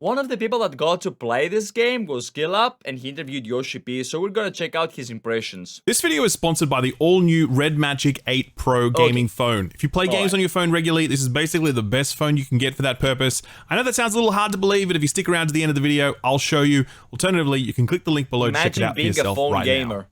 One of the people that got to play this game was Skill Up, and he interviewed YoshiP, so we're gonna check out his impressions. This video is sponsored by the all-new Red Magic 8 Pro gaming phone. If you play games on your phone regularly, this is basically the best phone you can get for that purpose. I know that sounds a little hard to believe, but if you stick around to the end of the video, I'll show you. Alternatively, you can click the link below to check it out for yourself right now.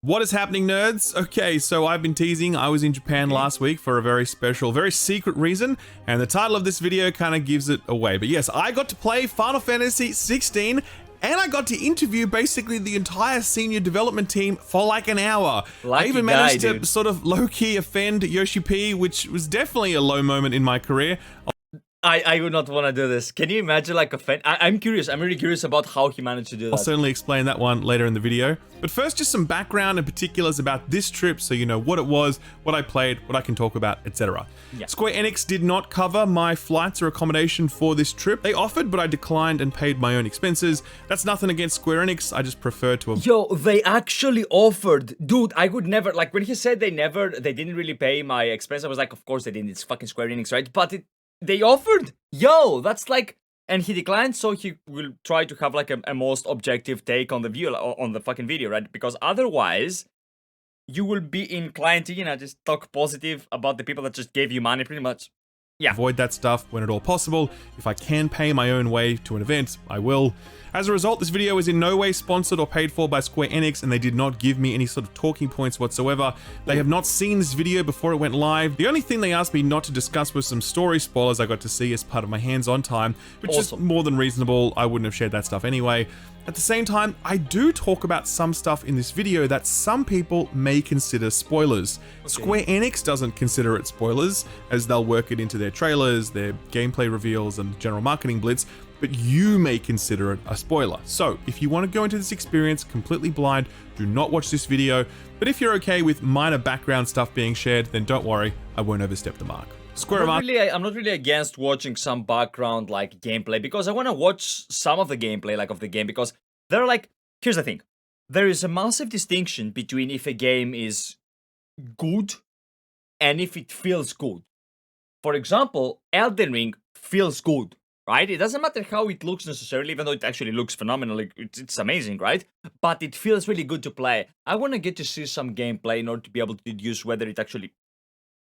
What is happening, nerds? Okay, so I've been teasing. I was in Japan last week for a very special, very secret reason, and the title of this video kind of gives it away. But yes, I got to play Final Fantasy XVI, and I got to interview basically the entire senior development team for like an hour. I even managed to sort of low-key offend YoshiP, which was definitely a low moment in my career. I would not want to do this. Can you imagine, like, I'm curious. I'm really curious about how he managed to do that. I'll certainly explain that one later in the video. But first, just some background and particulars about this trip so you know what it was, what I played, what I can talk about, etc. Yeah. Square Enix did not cover my flights or accommodation for this trip. They offered, but I declined and paid my own expenses. That's nothing against Square Enix. I just prefer to... Yo, they actually offered. Dude, I would never... Like, when he said they didn't really pay my expense, I was like, of course they didn't. It's fucking Square Enix, right? But they offered. Yo, that's like... And he declined, so he will try to have like a most objective take on the view, on the fucking video, right? Because otherwise, you will be inclined to, you know, just talk positive about the people that just gave you money, pretty much. Yeah. Avoid that stuff when at all possible. If I can pay my own way to an event, I will. As a result, this video is in no way sponsored or paid for by Square Enix, and they did not give me any sort of talking points whatsoever. They have not seen this video before it went live. The only thing they asked me not to discuss was some story spoilers I got to see as part of my hands-on time, which is more than reasonable. I wouldn't have shared that stuff anyway. At the same time, I do talk about some stuff in this video that some people may consider spoilers. Square Enix doesn't consider it spoilers, as they'll work it into their trailers, their gameplay reveals, and general marketing blitz, but you may consider it a spoiler. So, if you want to go into this experience completely blind, do not watch this video, but if you're okay with minor background stuff being shared, then don't worry, I won't overstep the mark. I'm not really against watching some background like gameplay, because I want to watch some of the gameplay like of the game, because they're like, here's the thing, there is a massive distinction between if a game is good and if it feels good. For example, Elden Ring feels good, right? It doesn't matter how it looks necessarily, even though it actually looks phenomenally, it's amazing, right? But it feels really good to play. I want to get to see some gameplay in order to be able to deduce whether it actually...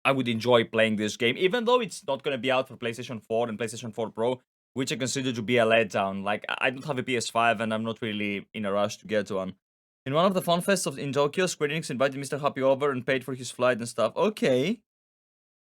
I would enjoy playing this game, even though it's not going to be out for PlayStation 4 and PlayStation 4 Pro, which I consider to be a letdown. Like, I don't have a PS5 and I'm not really in a rush to get one. In one of the fun fests in Tokyo, Square Enix invited Mr. Happy over and paid for his flight and stuff. Okay.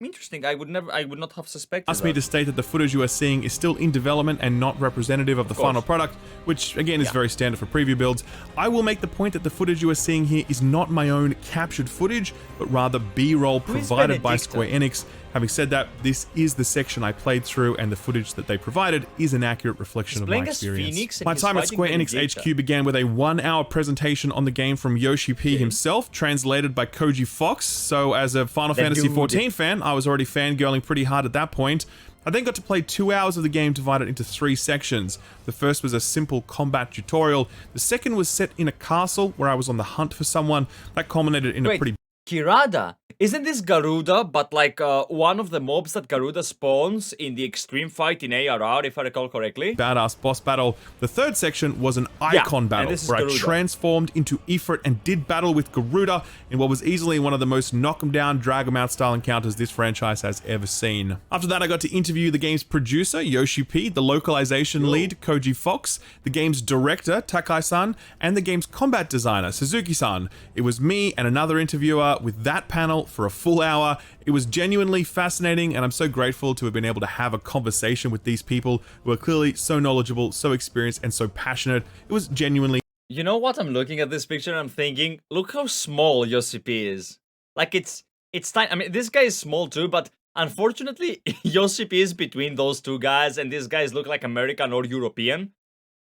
Interesting. I would not have suspected Asked me to state that the footage you are seeing is still in development and not representative of the final product, which again is very standard for preview builds. I will make the point that the footage you are seeing here is not my own captured footage, but rather B-roll provided by Square Enix. Having said that, this is the section I played through, and the footage that they provided is an accurate reflection of my experience. My time at Square Enix HQ began with a 1-hour presentation on the game from YoshiP himself, translated by Koji Fox. So as a Final Fantasy XIV fan, I was already fangirling pretty hard at that point. I then got to play 2 hours of the game divided into 3 sections. The first was a simple combat tutorial. The second was set in a castle where I was on the hunt for someone. That culminated in a pretty... Kirada? Isn't this Garuda, but like one of the mobs that Garuda spawns in the extreme fight in ARR, if I recall correctly? Badass boss battle. The third section was an icon battle, where I transformed into Ifrit and did battle with Garuda in what was easily one of the most knock 'em down, drag 'em out style encounters this franchise has ever seen. After that, I got to interview the game's producer, YoshiP, the localization lead, Koji Fox, the game's director, Takai-san, and the game's combat designer, Suzuki-san. It was me and another interviewer with that panel for a full hour. It was genuinely fascinating, and I'm so grateful to have been able to have a conversation with these people who are clearly so knowledgeable, so experienced, and so passionate. It was genuinely... You know what? I'm looking at this picture and I'm thinking, look how small YoshiP is. Like, it's tiny. I mean, this guy is small too, but unfortunately, YoshiP is between those two guys, and these guys look like American or European,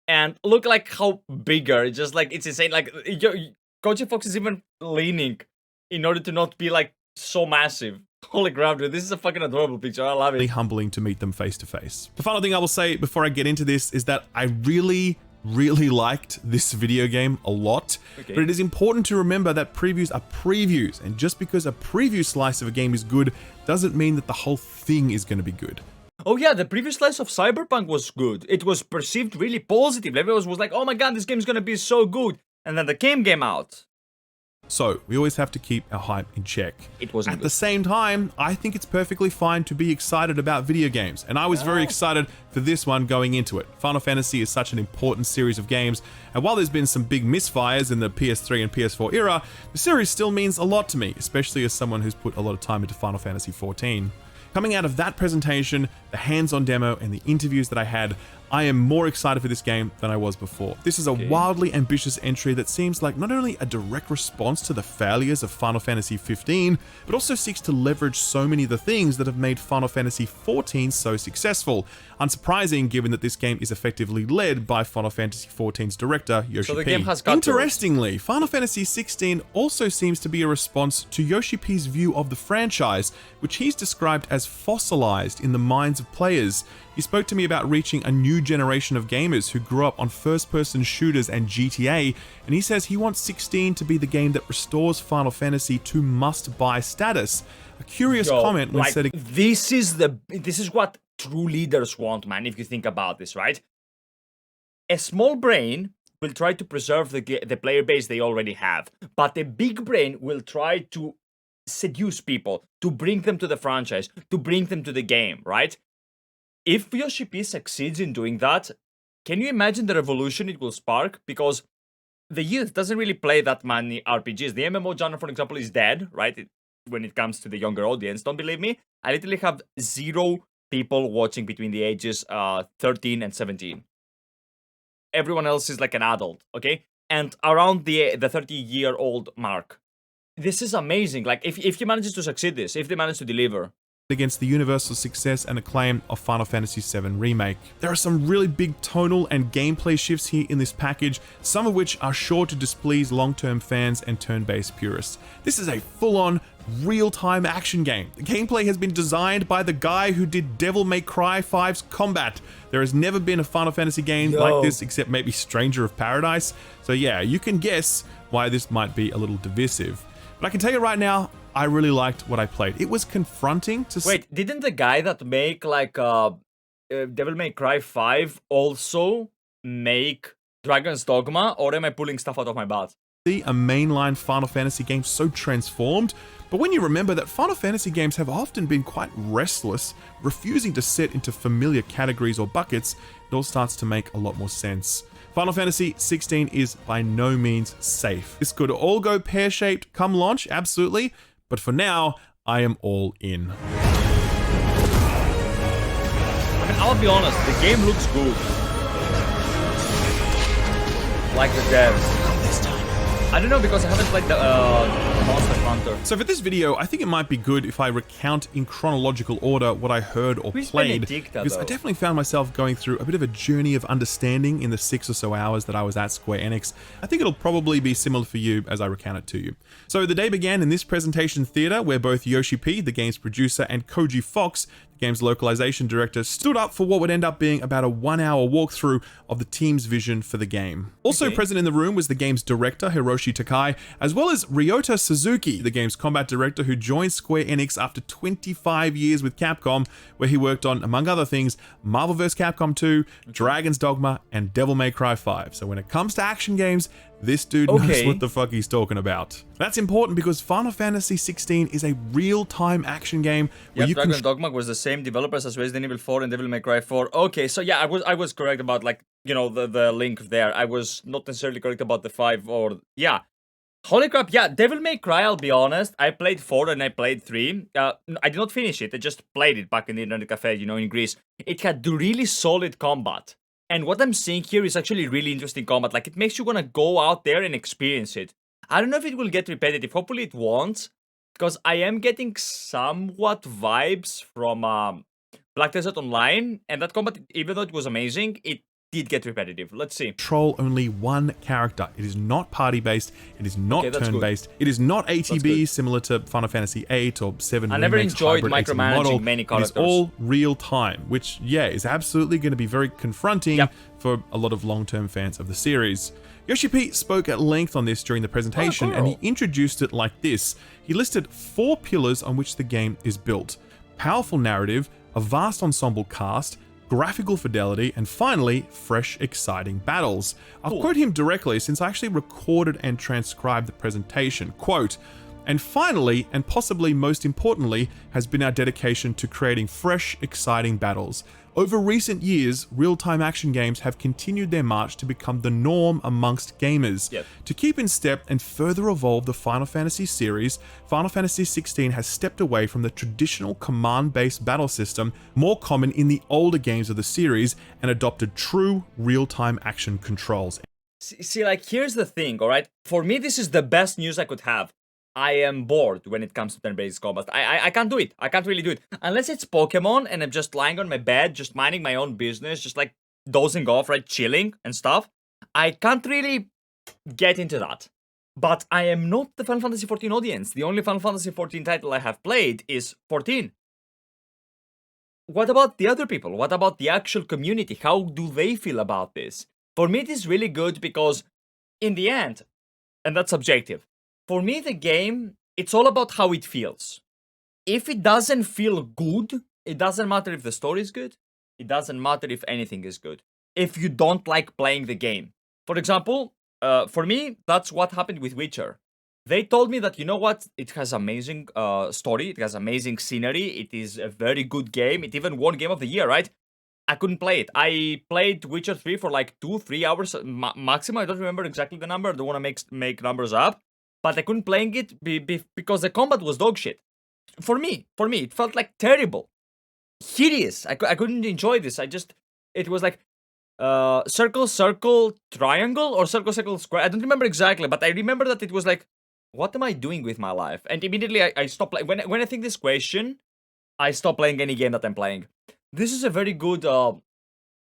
and look like how bigger. Just like, it's insane. Like, Koji Fox is even leaning in order to not be like so massive. Holy crap, dude, this is a fucking adorable picture. I love it. Really humbling to meet them face to face. The final thing I will say before I get into this is that I really liked this video game a lot, but it is important to remember that previews are previews, and just because a preview slice of a game is good doesn't mean that the whole thing is going to be good. oh yeah, the previous slice of Cyberpunk was good. It was perceived really positive. Everyone was like, oh my god, this game's gonna be so good. And then the game came out. So, we always have to keep our hype in check. It wasn't At good. the same time, I think it's perfectly fine to be excited about video games, and I was very excited for this one going into it. Final Fantasy is such an important series of games, and while there's been some big misfires in the PS3 and PS4 era, the series still means a lot to me, especially as someone who's put a lot of time into Final Fantasy XIV. Coming out of that presentation, the hands-on demo, and the interviews that I had, I am more excited for this game than I was before. This is a wildly ambitious entry that seems like not only a direct response to the failures of Final Fantasy XV, but also seeks to leverage so many of the things that have made Final Fantasy XIV so successful. Unsurprising, given that this game is effectively led by Final Fantasy XIV's director, YoshiP. So the game has cut Interestingly, Final Fantasy XVI also seems to be a response to YoshiP's view of the franchise, which he's described as fossilized in the minds of players. He spoke to me about reaching a new generation of gamers who grew up on first-person shooters and GTA, and he says he wants 16 to be the game that restores Final Fantasy to must-buy status. A curious comment when setting... This is what true leaders want, man, if you think about this, right? A small brain will try to preserve the player base they already have, but a big brain will try to seduce people, to bring them to the franchise, to bring them to the game, right? If YoshiP succeeds in doing that, can you imagine the revolution it will spark? Because the youth doesn't really play that many RPGs. The MMO genre, for example, is dead, right? When it comes to the younger audience. Don't believe me? I literally have 0 people watching between the ages 13 and 17. Everyone else is like an adult, okay? And around the 30-year-old mark. This is amazing. Like, if he manages to succeed this, if they manage to deliver, against the universal success and acclaim of Final Fantasy VII Remake. There are some really big tonal and gameplay shifts here in this package, some of which are sure to displease long-term fans and turn-based purists. This is a full-on, real-time action game. The gameplay has been designed by the guy who did Devil May Cry 5's Combat. There has never been a Final Fantasy game like this except maybe Stranger of Paradise. So yeah, you can guess why this might be a little divisive. But I can tell you right now, I really liked what I played. It was confronting to... Wait, didn't the guy that make like Devil May Cry 5 also make Dragon's Dogma, or am I pulling stuff out of my butt? See a mainline Final Fantasy game so transformed, but when you remember that Final Fantasy games have often been quite restless, refusing to set into familiar categories or buckets, it all starts to make a lot more sense. Final Fantasy XVI is by no means safe. This could all go pear-shaped come launch, absolutely, but for now, I am all in. I mean, I'll be honest, the game looks good. Like the devs. I don't know, because I haven't played the Monster Hunter. So for this video, I think it might be good if I recount in chronological order what I heard or played, because I definitely found myself going through a bit of a journey of understanding in the 6 or so hours that I was at Square Enix. I think it'll probably be similar for you as I recount it to you. So the day began in this presentation theater where both YoshiP, the game's producer, and Koji Fox, the game's localization director, stood up for what would end up being about a 1-hour walkthrough of the team's vision for the game. Also present in the room was the game's director, Hiroshi Takai, as well as Ryota Suzuki, the game's combat director who joined Square Enix after 25 years with Capcom, where he worked on, among other things, Marvel vs. Capcom 2, Dragon's Dogma, and Devil May Cry 5. So when it comes to action games, this dude knows what the fuck he's talking about. That's important because Final Fantasy XVI is a real-time action game where Dragon's Dogma was the same developers as Resident Evil 4 and Devil May Cry 4. Okay, so yeah, I was correct about, like, you know, the link there. I was not necessarily correct about the 5 or... Yeah. Holy crap, yeah, Devil May Cry, I'll be honest. I played 4 and I played 3. I did not finish it. I just played it back in the internet cafe, you know, in Greece. It had really solid combat. And what I'm seeing here is actually really interesting combat. Like, it makes you want to go out there and experience it. I don't know if it will get repetitive. Hopefully it won't. Because I am getting somewhat vibes from Black Desert Online. And that combat, even though it was amazing, it did get repetitive. Let's see. Control only one character. It is not party-based. It is not turn-based. It is not ATB similar to Final Fantasy VIII or 7. I never enjoyed micromanaging many characters. It is all real-time, which, yeah, is absolutely going to be very confronting for a lot of long-term fans of the series. YoshiP spoke at length on this during the presentation, and he introduced it like this. He listed 4 pillars on which the game is built: powerful narrative, a vast ensemble cast, graphical fidelity, and finally, fresh, exciting battles. I'll quote him directly since I actually recorded and transcribed the presentation. Quote, "And finally, and possibly most importantly, has been our dedication to creating fresh, exciting battles. Over recent years, real-time action games have continued their march to become the norm amongst gamers. Yep. To keep in step and further evolve the Final Fantasy series, Final Fantasy XVI has stepped away from the traditional command-based battle system more common in the older games of the series and adopted true real-time action controls." See, like, here's the thing, alright? For me, this is the best news I could have. I am bored when it comes to turn-based combat. I can't do it. I can't really do it. Unless it's Pokemon and I'm just lying on my bed, just minding my own business, just like dozing off, right? Chilling and stuff. I can't really get into that. But I am not the Final Fantasy XIV audience. The only Final Fantasy XIV title I have played is 14. What about the other people? What about the actual community? How do they feel about this? For me, it is really good because in the end, and that's subjective, for me, the game, it's all about how it feels. If it doesn't feel good, it doesn't matter if the story is good. It doesn't matter if anything is good. If you don't like playing the game. For example, for me, that's what happened with Witcher. They told me that, you know what, it has amazing story, it has amazing scenery, it is a very good game, it even won Game of the Year, right? I couldn't play it. I played Witcher 3 for like 2-3 hours maximum. I don't remember exactly the number. I don't want to make numbers up. But I couldn't play it because the combat was dog shit. For me, it felt like terrible. Hideous. I couldn't enjoy this. It was like circle, circle, triangle, or circle, circle, square. I don't remember exactly, but I remember that it was like, what am I doing with my life? And immediately I stopped playing. When I think this question, I stop playing any game that I'm playing. This is a very good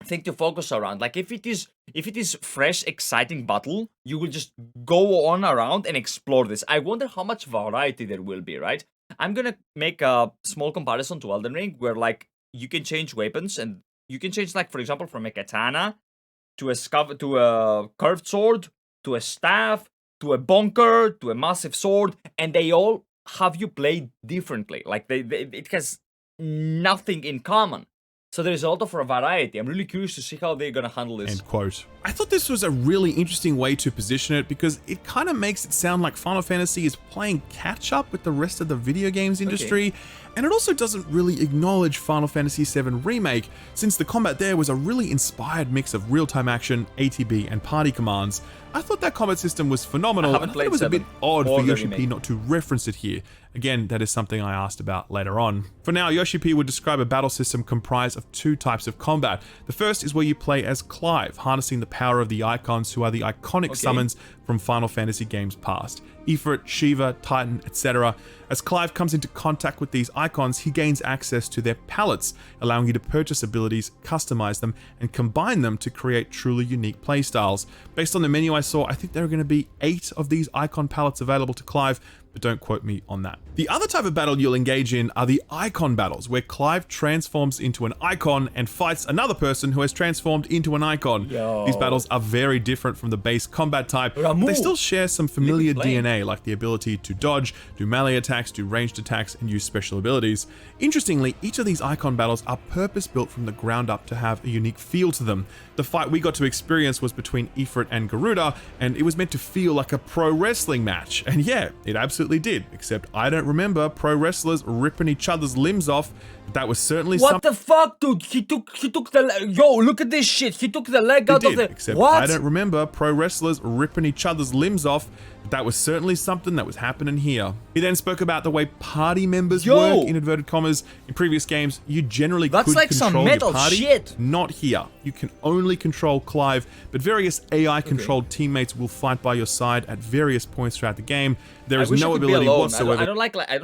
thing to focus around. Like if it is fresh, exciting battle, you will just go on around and explore this. I wonder how much variety there will be, right? I'm gonna make a small comparison to Elden Ring, where like you can change weapons and you can change, like, for example, from a katana to a curved sword to a staff to a bonker to a massive sword, and they all have you play differently. Like it has nothing in common. So there's a lot of variety. I'm really curious to see how they're gonna handle this. End quote. I thought this was a really interesting way to position it because it kind of makes it sound like Final Fantasy is playing catch up with the rest of the video games industry. Okay. And it also doesn't really acknowledge Final Fantasy VII Remake, since the combat there was a really inspired mix of real-time action, ATB, and party commands. I thought that combat system was phenomenal, and I thought it was a bit odd for YoshiP not to reference it here. Again, that is something I asked about later on. For now, YoshiP would describe a battle system comprised of two types of combat. The first is where you play as Clive, harnessing the power of the icons who are the iconic summons from Final Fantasy games past. Ifrit, Shiva, Titan, etc. As Clive comes into contact with these icons, he gains access to their palettes, allowing you to purchase abilities, customize them, and combine them to create truly unique playstyles. Based on the menu I saw, I think there are going to be 8 of these icon palettes available to Clive, but don't quote me on that. The other type of battle you'll engage in are the icon battles, where Clive transforms into an icon and fights another person who has transformed into an icon. These battles are very different from the base combat type, but they still share some familiar DNA, like the ability to dodge, do melee attacks, do ranged attacks, and use special abilities. Interestingly, each of these icon battles are purpose-built from the ground up to have a unique feel to them. The fight we got to experience was between Ifrit and Garuda, and it was meant to feel like a pro wrestling match. And yeah, it absolutely did, except I don't remember pro wrestlers ripping each other's limbs off. That was certainly What the fuck, dude? He took the yo, look at this shit. He took the leg out of the except what? I don't remember pro wrestlers ripping each other's limbs off. That was certainly something that was happening here. He then spoke about the way party members work, in inverted commas. In previous games, you generally could like control some metal your party. shit. Not here. You can only control Clive, but various AI-controlled teammates will fight by your side at various points throughout the game. There is no ability whatsoever. I don't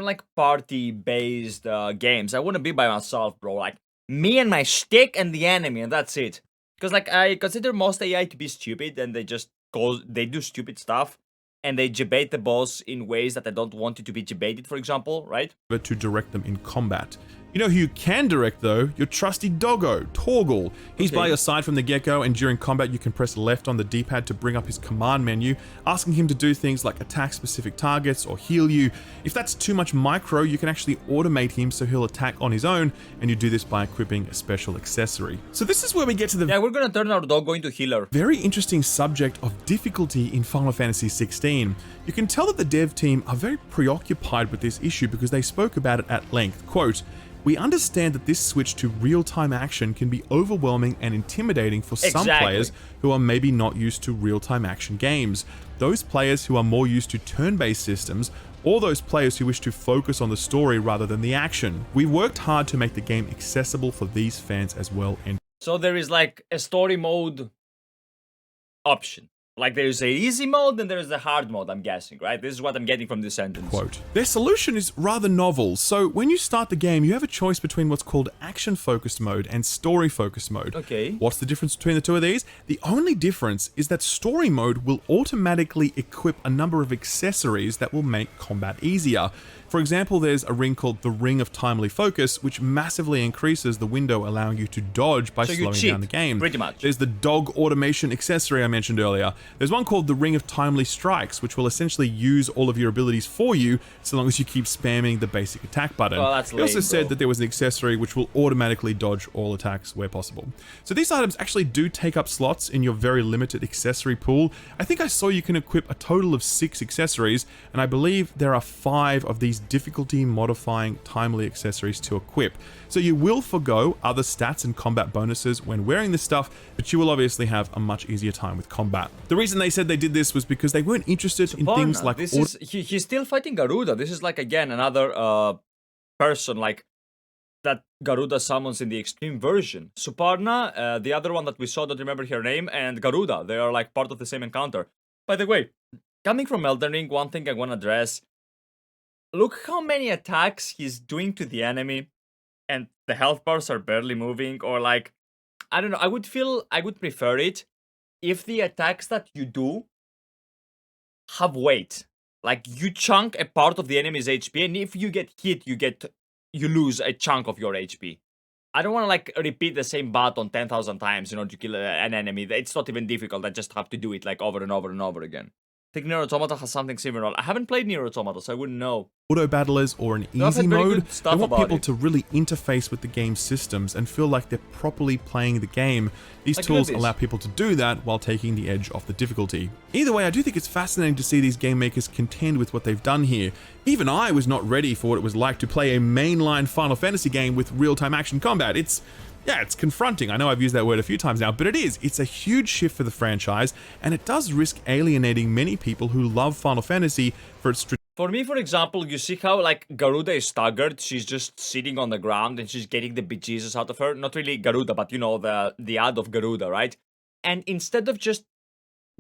like party-based games. I want to be by myself, bro. Like me and my stick and the enemy, and that's it. Because like I consider most AI to be stupid, and they do stupid stuff. And they jebait the boss in ways that I don't want it to be jebaited, for example, right? But to direct them in combat. You know who you can direct though? Your trusty doggo, Torgal. He's by your side from the get-go, and during combat you can press left on the D-pad to bring up his command menu, asking him to do things like attack specific targets or heal you. If that's too much micro, you can actually automate him so he'll attack on his own, and you do this by equipping a special accessory. So this is where we get to the we're gonna turn our doggo into healer. Very interesting subject of difficulty in Final Fantasy XVI. You can tell that the dev team are very preoccupied with this issue because they spoke about it at length. Quote, "We understand that this switch to real-time action can be overwhelming and intimidating for some players who are maybe not used to real-time action games. Those players who are more used to turn-based systems, or those players who wish to focus on the story rather than the action. We worked hard to make the game accessible for these fans as well." And so there is like a story mode option. Like there is a easy mode and there is a hard mode, I'm guessing, right? This is what I'm getting from this sentence. Quote, "Their solution is rather novel. So when you start the game, you have a choice between what's called action-focused mode and story-focused mode. Okay. What's the difference between the two of these? The only difference is that story mode will automatically equip a number of accessories that will make combat easier. For example, there's a ring called the Ring of Timely Focus, which massively increases the window allowing you to dodge by slowing down the game. Pretty much. There's the dog automation accessory I mentioned earlier. There's one called the Ring of Timely Strikes, which will essentially use all of your abilities for you so long as you keep spamming the basic attack button. Oh, that's They also lame, said bro. that there was an accessory which will automatically dodge all attacks where possible. So these items actually do take up slots in your very limited accessory pool. I think I saw you can equip a total of 6 accessories, and I believe there are 5 of these difficulty modifying timely accessories to equip. So you will forgo other stats and combat bonuses when wearing this stuff, but you will obviously have a much easier time with combat. The reason they said they did this was because they weren't interested in things like he's still fighting Garuda. This is like again another person like that Garuda summons in the extreme version. Suparna, the other one that we saw, don't remember her name, and Garuda, they are like part of the same encounter. By the way, coming from Elden Ring, one thing I want to address, look how many attacks he's doing to the enemy, and the health bars are barely moving, or like, I don't know, I would prefer it if the attacks that you do have weight. Like, you chunk a part of the enemy's HP, and if you get hit, you lose a chunk of your HP. I don't want to, like, repeat the same button 10,000 times in order to kill an enemy. It's not even difficult. I just have to do it, like, over and over and over again. I think Nier Automata has something similar. I haven't played Nier Automata, so I wouldn't know. Auto battlers or an I've easy heard very mode, good they stuff want about people it. to really interface with the game's systems and feel like they're properly playing the game. These Like tools this. allow people to do that while taking the edge off the difficulty. Either way, I do think it's fascinating to see these game makers contend with what they've done here. Even I was not ready for what it was like to play a mainline Final Fantasy game with real-time action combat. It's confronting. I know I've used that word a few times now, but it is. It's a huge shift for the franchise, and it does risk alienating many people who love Final Fantasy for its For me, for example, you see how, like, Garuda is staggered. She's just sitting on the ground and she's getting the bejesus out of her. Not really Garuda, but, you know, the ad of Garuda, right? And instead of just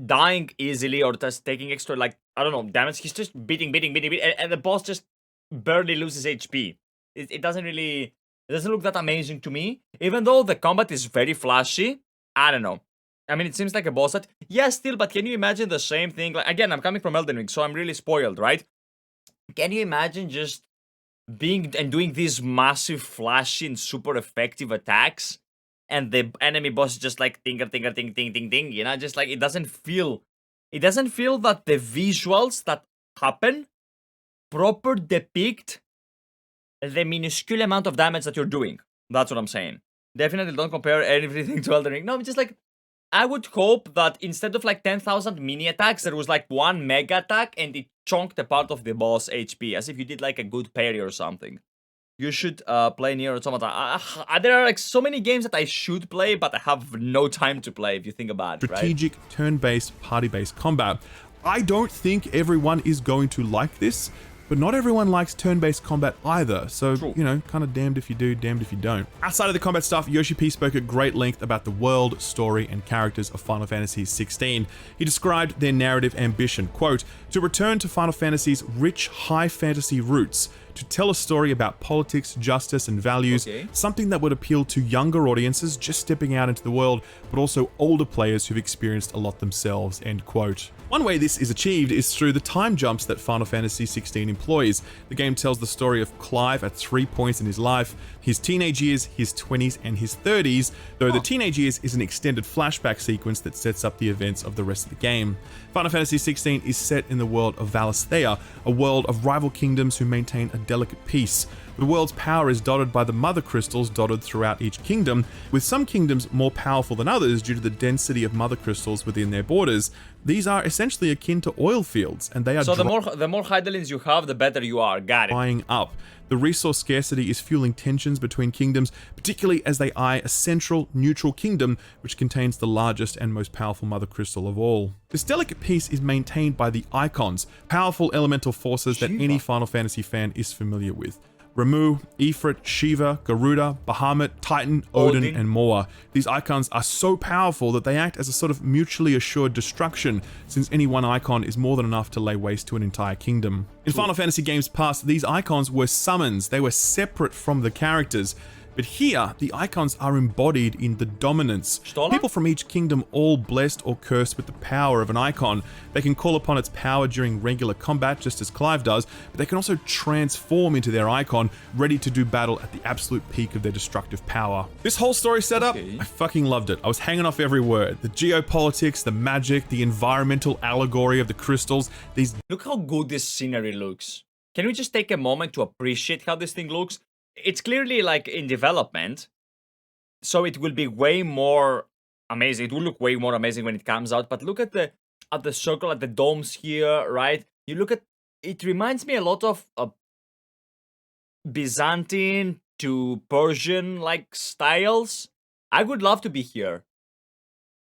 dying easily or just taking extra, like, I don't know, damage, he's just beating, and the boss just barely loses HP. It doesn't really... It doesn't look that amazing to me. Even though the combat is very flashy, I don't know. I mean, it seems like a boss that... Yeah, still, but can you imagine the same thing? Like, again, I'm coming from Elden Ring, so I'm really spoiled, right? Can you imagine just being and doing these massive, flashy, and super effective attacks, and the enemy boss is just like ting, you know, just like it doesn't feel that the visuals that happen proper depict the minuscule amount of damage that you're doing. That's what I'm saying. Definitely don't compare everything to Elden Ring. No, just like, I would hope that instead of like 10,000 mini attacks, there was like one mega attack and it chunked a part of the boss HP, as if you did like a good parry or something. You should play Nier Automata. There are like so many games that I should play, but I have no time to play if you think about it, right? strategic, turn-based, party-based combat. I don't think everyone is going to like this, but not everyone likes turn-based combat either, so, True. you know, kind of damned if you do, damned if you don't. Outside of the combat stuff, YoshiP spoke at great length about the world, story, and characters of Final Fantasy XVI. He described their narrative ambition, quote, "To return to Final Fantasy's rich high fantasy roots, to tell a story about politics, justice, and values, something that would appeal to younger audiences just stepping out into the world, but also older players who've experienced a lot themselves, end quote. One way this is achieved is through the time jumps that Final Fantasy XVI employs. The game tells the story of Clive at 3 points in his life: his teenage years, his 20s, and his 30s, though the teenage years is an extended flashback sequence that sets up the events of the rest of the game. Final Fantasy XVI is set in the world of Valisthea, a world of rival kingdoms who maintain a delicate peace. The world's power is dotted by the mother crystals dotted throughout each kingdom, with some kingdoms more powerful than others due to the density of mother crystals within their borders. These are essentially akin to oil fields, and they are so the more Hydaelyn's you have, the better you are. Got it. Drying up. The resource scarcity is fueling tensions between kingdoms, particularly as they eye a central, neutral kingdom which contains the largest and most powerful mother crystal of all. This delicate peace is maintained by the Icons, powerful elemental forces that any Final Fantasy fan is familiar with. Ramuh, Ifrit, Shiva, Garuda, Bahamut, Titan, Odin, and more. These icons are so powerful that they act as a sort of mutually assured destruction, since any one icon is more than enough to lay waste to an entire kingdom. In Final Fantasy games past, these icons were summons. They were separate from the characters. But here, the icons are embodied in the dominance. People from each kingdom all blessed or cursed with the power of an icon. They can call upon its power during regular combat, just as Clive does, but they can also transform into their icon, ready to do battle at the absolute peak of their destructive power. This whole story setup, I fucking loved it. I was hanging off every word. The geopolitics, the magic, the environmental allegory of the crystals, these... Look how good this scenery looks. Can we just take a moment to appreciate how this thing looks? It's clearly like in development, so it will be way more amazing. It will look way more amazing when it comes out. But look at the circle, at the domes here, right? You look at it. Reminds me a lot of Byzantine to Persian like styles. I would love to be here.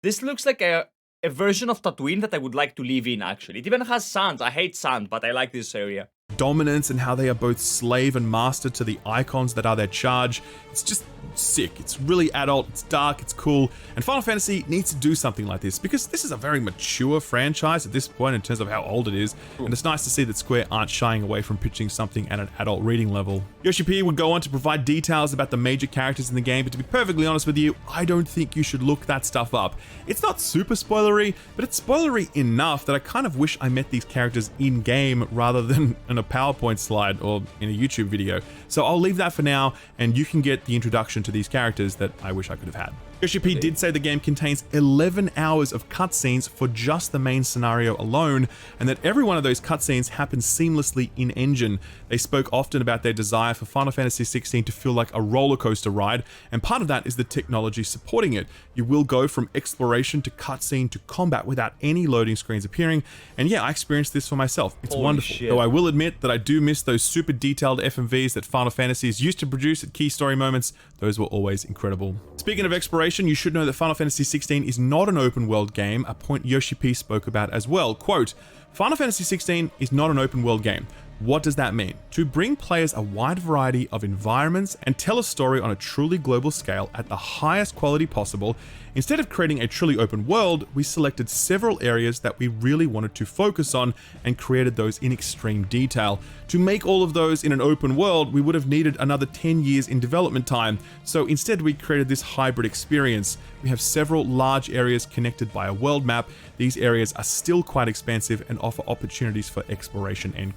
This looks like a version of Tatooine that I would like to live in. Actually, it even has sand. I hate sand, but I like this area. Dominance and how they are both slave and master to the icons that are their charge. It's just sick. It's really adult, it's dark, it's cool, and Final Fantasy needs to do something like this because this is a very mature franchise at this point in terms of how old it is, and it's nice to see that Square aren't shying away from pitching something at an adult reading level. YoshiP would go on to provide details about the major characters in the game, but to be perfectly honest with you, I don't think you should look that stuff up. It's not super spoilery, but it's spoilery enough that I kind of wish I met these characters in-game rather than in a PowerPoint slide or in a YouTube video. So I'll leave that for now, and you can get the introduction to these characters that I wish I could have had. YoshiP did say the game contains 11 hours of cutscenes for just the main scenario alone, and that every one of those cutscenes happens seamlessly in-engine. They spoke often about their desire for Final Fantasy XVI to feel like a roller coaster ride, and part of that is the technology supporting it. You will go from exploration to cutscene to combat without any loading screens appearing, and yeah, I experienced this for myself. It's wonderful. Though I will admit that I do miss those super detailed FMVs that Final Fantasies used to produce at key story moments. Those were always incredible. Speaking of exploration, you should know that Final Fantasy XVI is not an open world game, a point YoshiP spoke about as well. Quote, Final Fantasy XVI is not an open world game. What does that mean? To bring players a wide variety of environments and tell a story on a truly global scale at the highest quality possible, instead of creating a truly open world, we selected several areas that we really wanted to focus on and created those in extreme detail. To make all of those in an open world, we would have needed another 10 years in development time, so instead we created this hybrid experience. We have several large areas connected by a world map. These areas are still quite expansive and offer opportunities for exploration and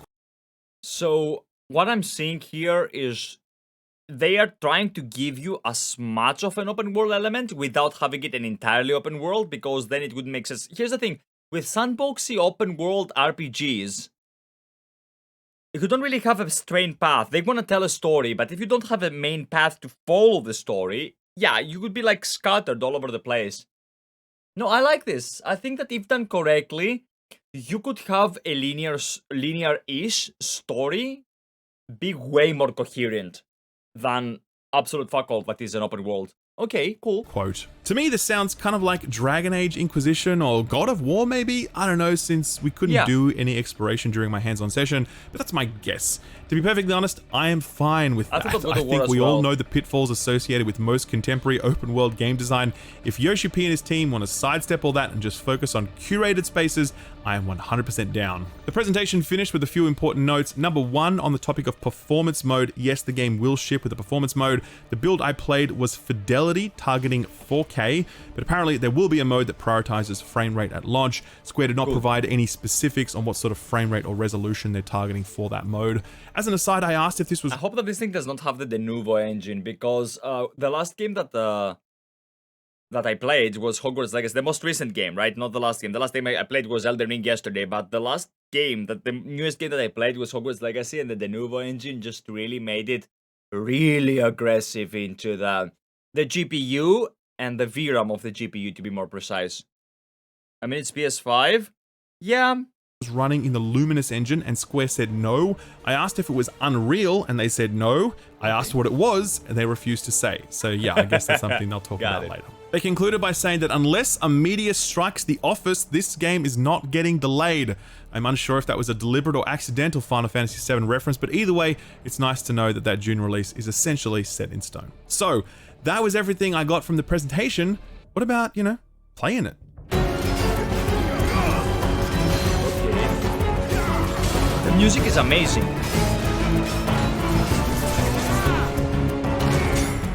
so what I'm seeing here is they are trying to give you as much of an open world element without having it an entirely open world, because then it would make sense. Here's the thing, with sandboxy open world RPGs, if you don't really have a straight path, they want to tell a story, but if you don't have a main path to follow the story, yeah, you would be like scattered all over the place. No, I like this. I think that if done correctly, you could have a linear-ish story be way more coherent than absolute fuck all that is an open world. Okay, cool. Quote, to me, this sounds kind of like Dragon Age Inquisition or God of War, maybe? I don't know, since we couldn't do any exploration during my hands-on session, but that's my guess. To be perfectly honest, I am fine with that. I think we all know the pitfalls associated with most contemporary open-world game design. If YoshiP and his team want to sidestep all that and just focus on curated spaces, I am 100% down. The presentation finished with a few important notes. Number one, on the topic of performance mode, yes, the game will ship with a performance mode. The build I played was Fidelity, targeting 4K, but apparently there will be a mode that prioritizes frame rate at launch. Square did not provide any specifics on what sort of frame rate or resolution they're targeting for that mode. As an aside, I asked if this was... I hope that this thing does not have the de novo engine, because the last game that I played was Hogwarts Legacy, the most recent game, right? Not the last game. The last game I played was Elden Ring yesterday, but the last game, the newest game that I played was Hogwarts Legacy, and the de novo engine just really made it really aggressive into the GPU and the VRAM of the GPU, to be more precise. I mean, it's PS5. Yeah. Was running in the Luminous engine, and Square said no. I asked if it was Unreal, and they said no. I asked what it was, and they refused to say. So yeah, I guess that's something they'll talk about later. They concluded by saying that unless a meteor strikes the office, this game is not getting delayed. I'm unsure if that was a deliberate or accidental Final Fantasy VII reference, but either way, it's nice to know that that June release is essentially set in stone. So, that was everything I got from the presentation. What about, you know, playing it? The music is amazing.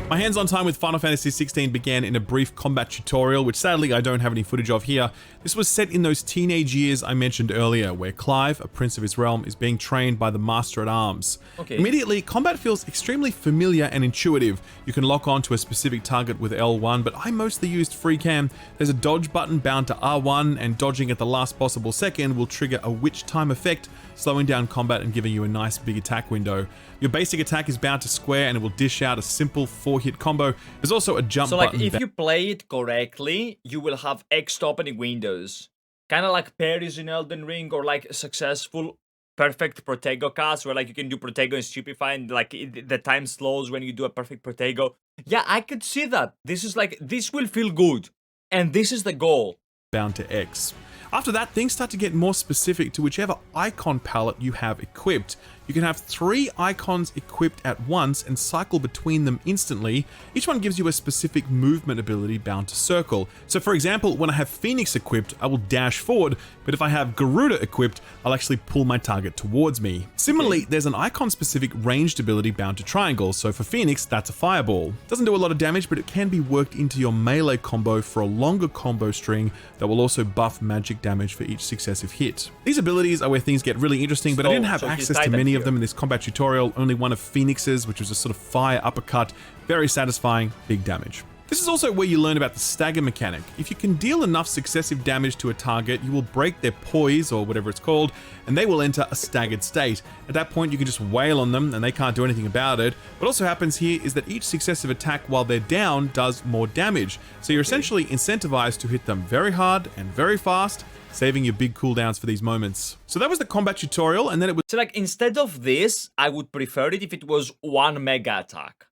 My hands-on time with Final Fantasy XVI began in a brief combat tutorial, which sadly I don't have any footage of here. This was set in those teenage years I mentioned earlier, where Clive, a prince of his realm, is being trained by the Master at Arms. Immediately, combat feels extremely familiar and intuitive. You can lock on to a specific target with L1, but I mostly used free cam. There's a dodge button bound to R1, and dodging at the last possible second will trigger a witch time effect, slowing down combat and giving you a nice big attack window. Your basic attack is bound to square and it will dish out a simple 4-hit combo. There's also a jump button. So like if you play it correctly, you will have extra opening windows. Kind of like parries in Elden Ring, or like successful perfect Protego cast, where like you can do Protego and Stupefy and like the time slows when you do a perfect Protego. Yeah, I could see that. This is like, this will feel good. And this is the goal. Bound to X. After that, things start to get more specific to whichever icon palette you have equipped. You can have 3 icons equipped at once and cycle between them instantly. Each one gives you a specific movement ability bound to circle. So for example, when I have Phoenix equipped, I will dash forward, but if I have Garuda equipped, I'll actually pull my target towards me. Similarly, there's an icon-specific ranged ability bound to triangle, so for Phoenix, that's a fireball. Doesn't do a lot of damage, but it can be worked into your melee combo for a longer combo string that will also buff magic damage for each successive hit. These abilities are where things get really interesting, but I didn't have access to many of them in this combat tutorial, only one of Phoenix's, which was a sort of fire uppercut, very satisfying, big damage. This is also where you learn about the stagger mechanic. If you can deal enough successive damage to a target, you will break their poise, or whatever it's called, and they will enter a staggered state. At that point, you can just wail on them, and they can't do anything about it. What also happens here is that each successive attack while they're down does more damage, so you're essentially incentivized to hit them very hard and very fast, saving your big cooldowns for these moments. So that was the combat tutorial, and then it was... So like, instead of this, I would prefer it if it was 1 mega attack.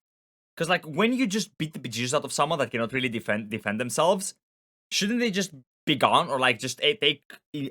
Because like, when you just beat the bejesus out of someone that cannot really defend themselves, shouldn't they just be gone, or like just take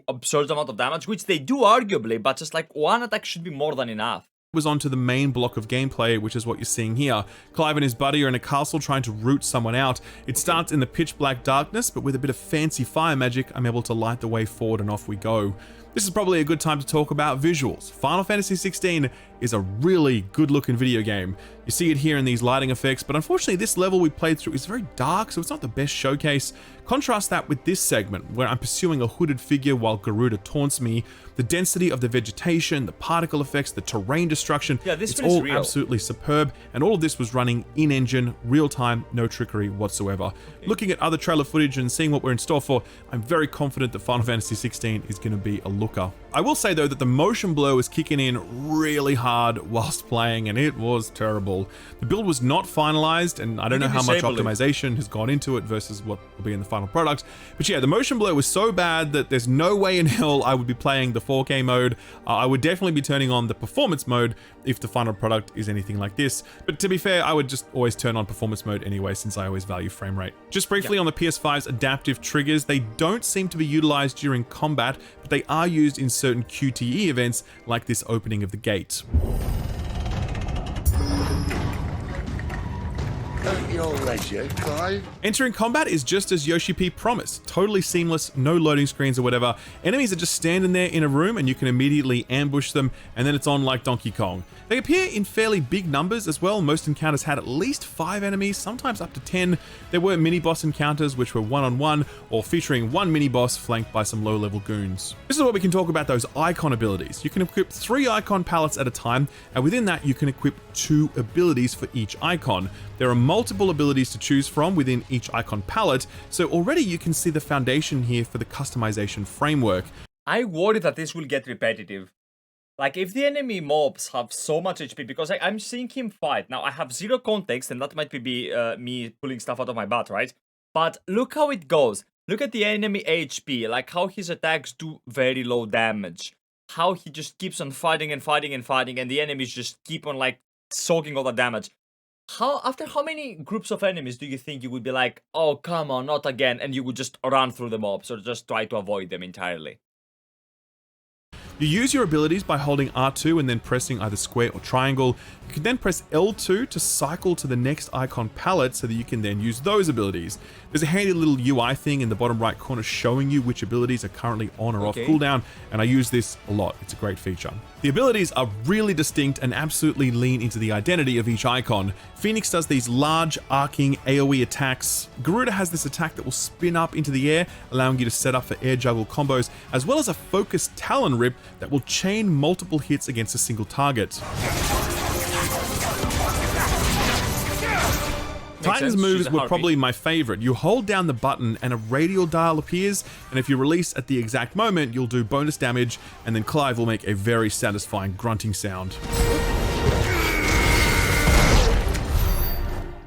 absurd amount of damage, which they do arguably, but just like 1 attack should be more than enough. Was onto the main block of gameplay, which is what you're seeing here. Clive and his buddy are in a castle trying to root someone out. It starts in the pitch black darkness, but with a bit of fancy fire magic, I'm able to light the way forward and off we go. This is probably a good time to talk about visuals. Final Fantasy XVI is a really good looking video game. You see it here in these lighting effects, but unfortunately this level we played through is very dark, so it's not the best showcase. Contrast that with this segment, where I'm pursuing a hooded figure while Garuda taunts me. The density of the vegetation, the particle effects, the terrain destruction, it's all real. Absolutely superb, and all of this was running in-engine, real-time, no trickery whatsoever. Looking at other trailer footage and seeing what we're in store for, I'm very confident that Final Fantasy XVI is going to be a onlooker. I will say though that the motion blur was kicking in really hard whilst playing, and it was terrible. The build was not finalized, and I don't know how much optimization has gone into it versus what will be in the final product. But yeah, the motion blur was so bad that there's no way in hell I would be playing the 4K mode. I would definitely be turning on the performance mode if the final product is anything like this. But to be fair, I would just always turn on performance mode anyway, since I always value frame rate. Just briefly on the PS5's adaptive triggers, they don't seem to be utilized during combat, but they are used in certain QTE events like this opening of the gate. At your leisure, Clive. Entering combat is just as YoshiP promised. Totally seamless, no loading screens or whatever. Enemies are just standing there in a room and you can immediately ambush them, and then it's on like Donkey Kong. They appear in fairly big numbers as well. Most encounters had at least 5 enemies, sometimes up to 10. There were mini-boss encounters which were one-on-one or featuring one mini-boss flanked by some low-level goons. This is where we can talk about those icon abilities. You can equip 3 icon palettes at a time, and within that you can equip 2 abilities for each icon. There are multiple abilities to choose from within each icon palette, so already you can see the foundation here for the customization framework. I worry that this will get repetitive. Like, if the enemy mobs have so much HP, because I'm seeing him fight. Now, I have 0 context, and that might be me pulling stuff out of my butt, right? But look how it goes. Look at the enemy HP, like how his attacks do very low damage. How he just keeps on fighting and fighting and fighting, and the enemies just keep on, like, soaking all the damage. After how many groups of enemies do you think you would be like, oh, come on, not again, and you would just run through the mobs or just try to avoid them entirely? You use your abilities by holding R2 and then pressing either square or triangle. You can then press L2 to cycle to the next icon palette so that you can then use those abilities. There's a handy little UI thing in the bottom right corner showing you which abilities are currently on or off cooldown, and I use this a lot. It's a great feature. The abilities are really distinct and absolutely lean into the identity of each icon. Phoenix does these large arcing AoE attacks. Garuda has this attack that will spin up into the air, allowing you to set up for air juggle combos, as well as a focused Talon Rip that will chain multiple hits against a single target. Titan's moves were probably my favorite. You hold down the button and a radial dial appears, and if you release at the exact moment, you'll do bonus damage, and then Clive will make a very satisfying grunting sound.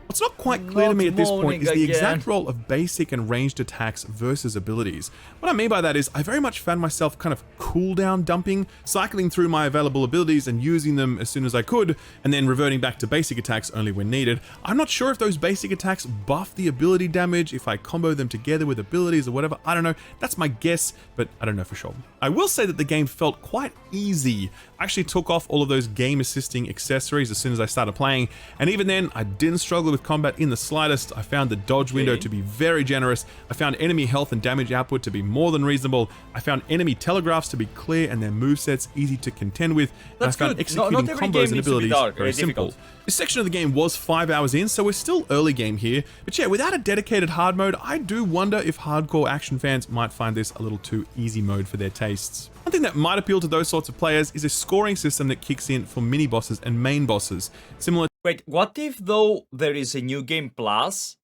What's not quite clear to me at this point is the exact role of basic and ranged attacks versus abilities. What I mean by that is I very much found myself kind of cooldown dumping, cycling through my available abilities and using them as soon as I could, and then reverting back to basic attacks only when needed. I'm not sure if those basic attacks buff the ability damage, if I combo them together with abilities or whatever. I don't know. That's my guess, but I don't know for sure. I will say that the game felt quite easy. I actually took off all of those game assisting accessories as soon as I started playing, and even then I didn't struggle with combat in the slightest. I found the dodge window to be very generous. I found enemy health and damage output to be more than reasonable. I found enemy telegraphs to be clear and their movesets easy to contend with. And I found executing combos and abilities very simple. This section of the game was 5 hours in, so we're still early game here. But yeah, without a dedicated hard mode, I do wonder if hardcore action fans might find this a little too easy mode for their tastes. One thing that might appeal to those sorts of players is a scoring system that kicks in for mini bosses and main bosses, similar. Wait, what if though there is a new game plus,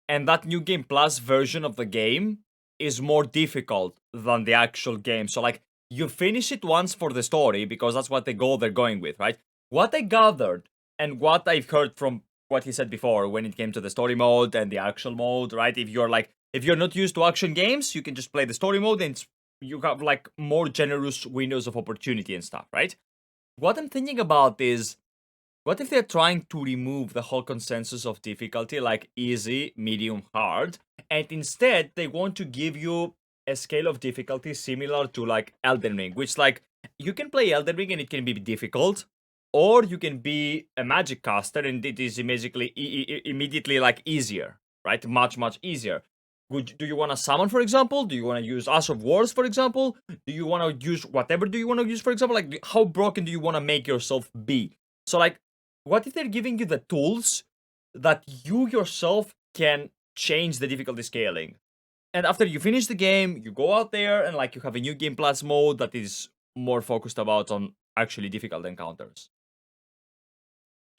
and that new game plus version of the game is more difficult than the actual game? So like, you finish it once for the story because that's what the goal they're going with, right? What I gathered and what I've heard from what he said before when it came to the story mode and the actual mode, right? If you're not used to action games, you can just play the story mode and you have like more generous windows of opportunity and stuff, right? What I'm thinking about is, what if they're trying to remove the whole consensus of difficulty, like easy, medium, hard, and instead they want to give you a scale of difficulty similar to like Elden Ring, which like, you can play Elden Ring and it can be difficult, or you can be a magic caster and it is immediately like easier, right? Much, much easier. Do you want to summon, for example? Do you want to use Ash of Wars, for example? Do you want to use whatever do you want to use, for example? Like, how broken do you want to make yourself be? So like, what if they're giving you the tools that you yourself can change the difficulty scaling? And after you finish the game, you go out there and like you have a new game plus mode that is more focused about on actually difficult encounters.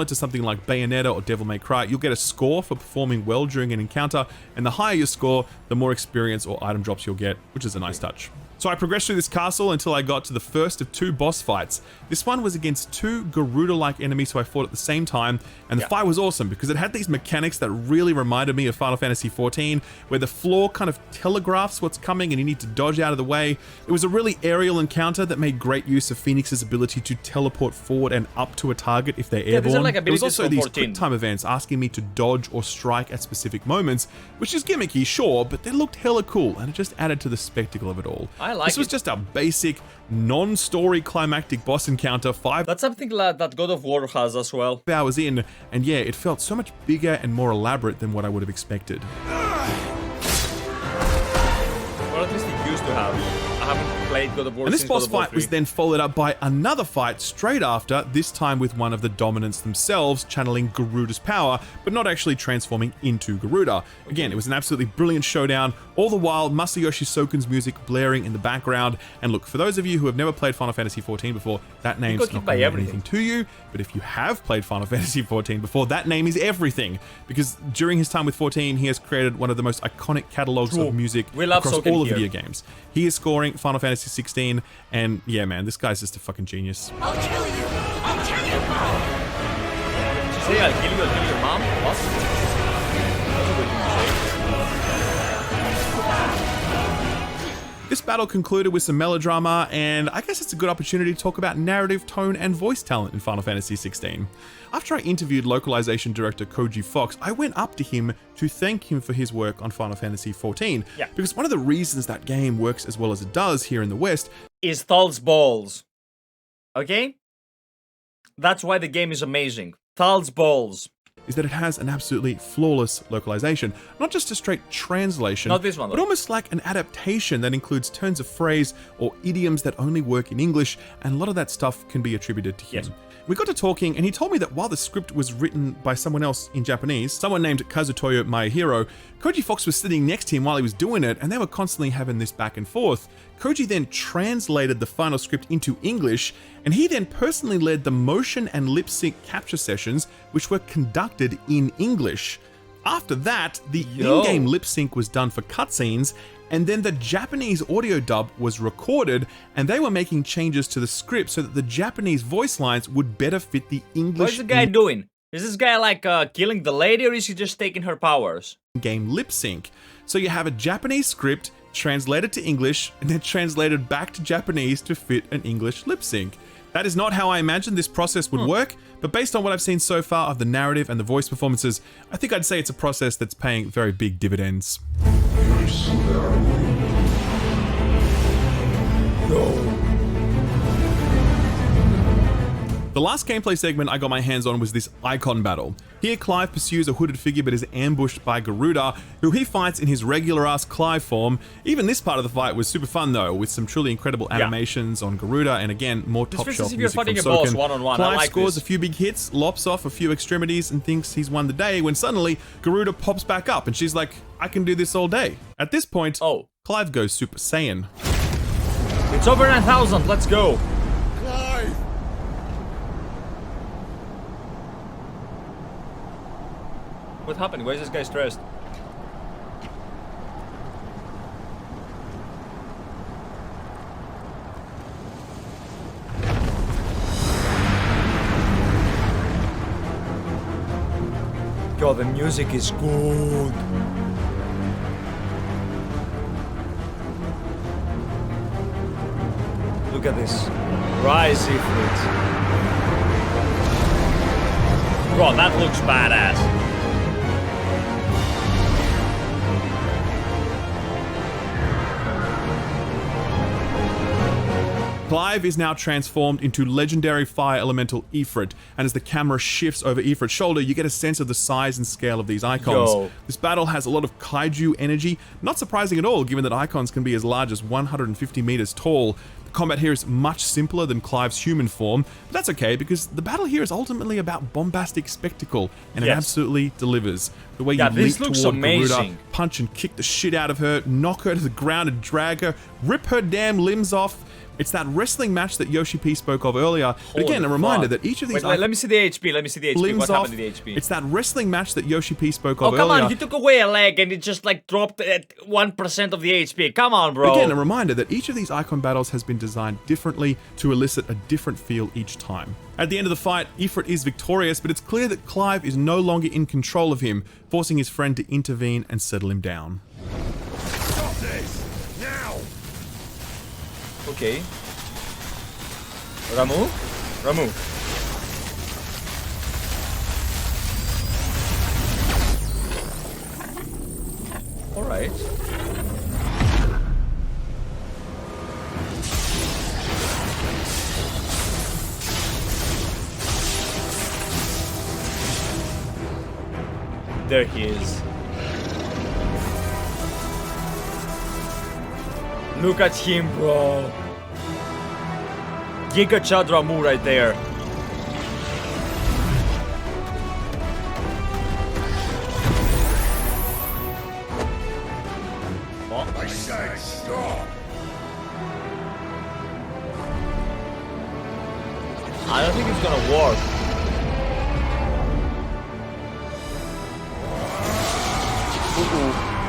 To something like Bayonetta or Devil May Cry, you'll get a score for performing well during an encounter, and the higher your score, the more experience or item drops you'll get, which is a nice touch. So I progressed through this castle until I got to the first of 2 boss fights. This one was against 2 Garuda-like enemies who I fought at the same time, and the fight was awesome because it had these mechanics that really reminded me of Final Fantasy XIV, where the floor kind of telegraphs what's coming and you need to dodge out of the way. It was a really aerial encounter that made great use of Phoenix's ability to teleport forward and up to a target if they're airborne. Like there was also these quick time events asking me to dodge or strike at specific moments, which is gimmicky, sure, but they looked hella cool and it just added to the spectacle of it all. This was just a basic, non-story climactic boss encounter. That's something like that God of War has as well. 5 hours in, and yeah, it felt so much bigger and more elaborate than what I would have expected. Or at least it used to have. I haven't played God of War. And this boss fight was then followed up by another fight straight after, this time with one of the dominants themselves channeling Garuda's power, but not actually transforming into Garuda. Again, it was an absolutely brilliant showdown, all the while Masayoshi Soken's music blaring in the background. And look, for those of you who have never played Final Fantasy XIV before, that name's not going to mean anything to you, but if you have played Final Fantasy XIV before, that name is everything, because during his time with 14, he has created one of the most iconic catalogs of music across all of video games. He is scoring Final Fantasy 16, and yeah, man, this guy's just a fucking genius. I'll kill you! I'll kill your mom! Did you say I'll kill your mom? What? That's a good thing to say. This battle concluded with some melodrama, and I guess it's a good opportunity to talk about narrative, tone, and voice talent in Final Fantasy XVI. After I interviewed localization director Koji Fox, I went up to him to thank him for his work on Final Fantasy XIV, because one of the reasons that game works as well as it does here in the West is Thal's balls. Okay? That's why the game is amazing. Thal's balls. Is that it has an absolutely flawless localization. Not just a straight translation, not this one, but almost like an adaptation that includes turns of phrase or idioms that only work in English, and a lot of that stuff can be attributed to him. Yes. We got to talking, and he told me that while the script was written by someone else in Japanese, someone named Kazutoyo Maehiro, Koji Fox was sitting next to him while he was doing it, and they were constantly having this back and forth. Koji then translated the final script into English, and he then personally led the motion and lip sync capture sessions, which were conducted in English. After that, the in-game lip sync was done for cutscenes, and then the Japanese audio dub was recorded, and they were making changes to the script so that the Japanese voice lines would better fit the English. What's the guy doing? Is this guy like killing the lady, or is he just taking her powers? Game lip sync. So you have a Japanese script translated to English and then translated back to Japanese to fit an English lip sync. That is not how I imagined this process would work, but based on what I've seen so far of the narrative and the voice performances, I think I'd say it's a process that's paying very big dividends. The last gameplay segment I got my hands on was this icon battle. Here Clive pursues a hooded figure but is ambushed by Garuda, who he fights in his regular ass Clive form. Even this part of the fight was super fun though, with some truly incredible animations on Garuda, and again, more top shelf music from Soken. Clive scores a few big hits, lops off a few extremities, and thinks he's won the day, when suddenly Garuda pops back up and she's like, I can do this all day. At this point, Clive goes Super Saiyan. It's over 9,000, let's go. Clive! What happened? Why is this guy stressed? God, the music is good. Look at this. Rise, Ifrit. Bro, that looks badass. Clive is now transformed into legendary fire elemental Ifrit, and as the camera shifts over Ifrit's shoulder, you get a sense of the size and scale of these icons. This battle has a lot of kaiju energy, not surprising at all given that icons can be as large as 150 meters tall. The Combat here is much simpler than Clive's human form, but that's okay because the battle here is ultimately about bombastic spectacle, and it absolutely delivers. The way you leap toward Garuda, punch and kick the shit out of her, knock her to the ground and drag her, rip her damn limbs off. It's that wrestling match that YoshiP spoke of earlier. But again, a reminder that each of these... Wait, let me see the HP. Let me see the HP. What happened to the HP? It's that wrestling match that YoshiP spoke of earlier. Oh, come on. You took away a leg and it just like dropped at 1% of the HP. Come on, bro. Again, a reminder that each of these icon battles has been designed differently to elicit a different feel each time. At the end of the fight, Ifrit is victorious, but it's clear that Clive is no longer in control of him, forcing his friend to intervene and settle him down. Stop this! Now! Okay. Ramu? Ramu. Alright. There he is. Look at him, bro. Giga Chad Ramu right there. I said stop! I don't think it's gonna work.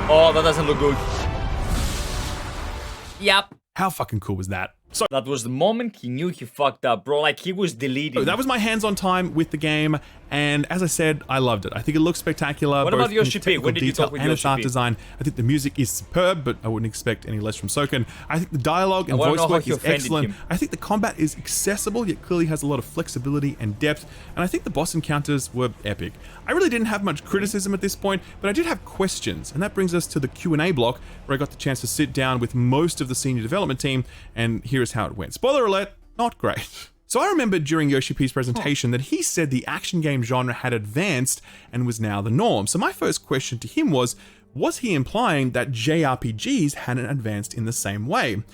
Oh, that doesn't look good. Yep. How fucking cool was that? So that was the moment he knew he fucked up, bro. Like, he was deleting. That was my hands-on time with the game, and as I said, I loved it. I think it looks spectacular. What about YoshiP? When did you talk with and its art YoshiP? design. I think the music is superb, but I wouldn't expect any less from Soken. I think the dialogue and voice work is excellent. I think the combat is accessible, yet clearly has a lot of flexibility and depth, and I think the boss encounters were epic. I really didn't have much criticism at this point, but I did have questions, and that brings us to the Q&A block, where I got the chance to sit down with most of the senior development team, and here's how it went. Spoiler alert, not great. So I remember during YoshiP's presentation that he said the action game genre had advanced and was now the norm. So my first question to him was he implying that JRPGs hadn't advanced in the same way?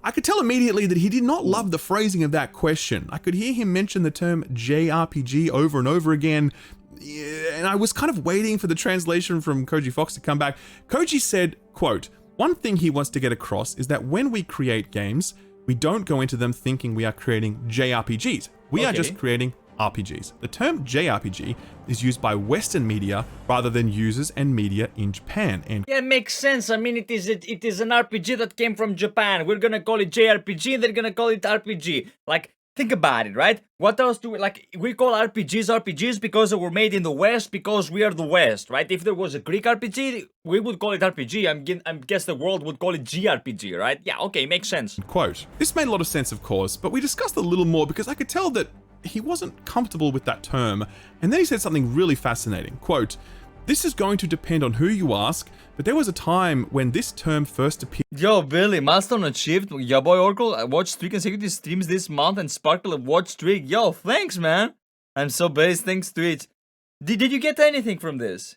I could tell immediately that he did not love the phrasing of that question. I could hear him mention the term JRPG over and over again, and I was kind of waiting for the translation from Koji Fox to come back. Koji said, quote, "One thing he wants to get across is that when we create games, we don't go into them thinking we are creating JRPGs. We are just creating RPGs. The term JRPG is used by Western media rather than users and media in Japan." And yeah, it makes sense. I mean, it is an RPG that came from Japan. We're gonna call it JRPG, and they're gonna call it RPG. Like, think about it, right? What else do we, like, we call RPGs RPGs because they were made in the West, because we are the West, right? If there was a Greek RPG, we would call it RPG. I guess the world would call it GRPG, right? Yeah, okay, makes sense. quote, "This made a lot of sense, of course, but we discussed a little more because I could tell that he wasn't comfortable with that term. And then he said something really fascinating. Quote, "This is going to depend on who you ask, but there was a time when this term first appeared." Yo, Billy, milestone achieved. Your boy Oracle watched 3 consecutive streams this month and Sparkle a watch streak. Yo, thanks, man. I'm so based, thanks to it. Did you get anything from this?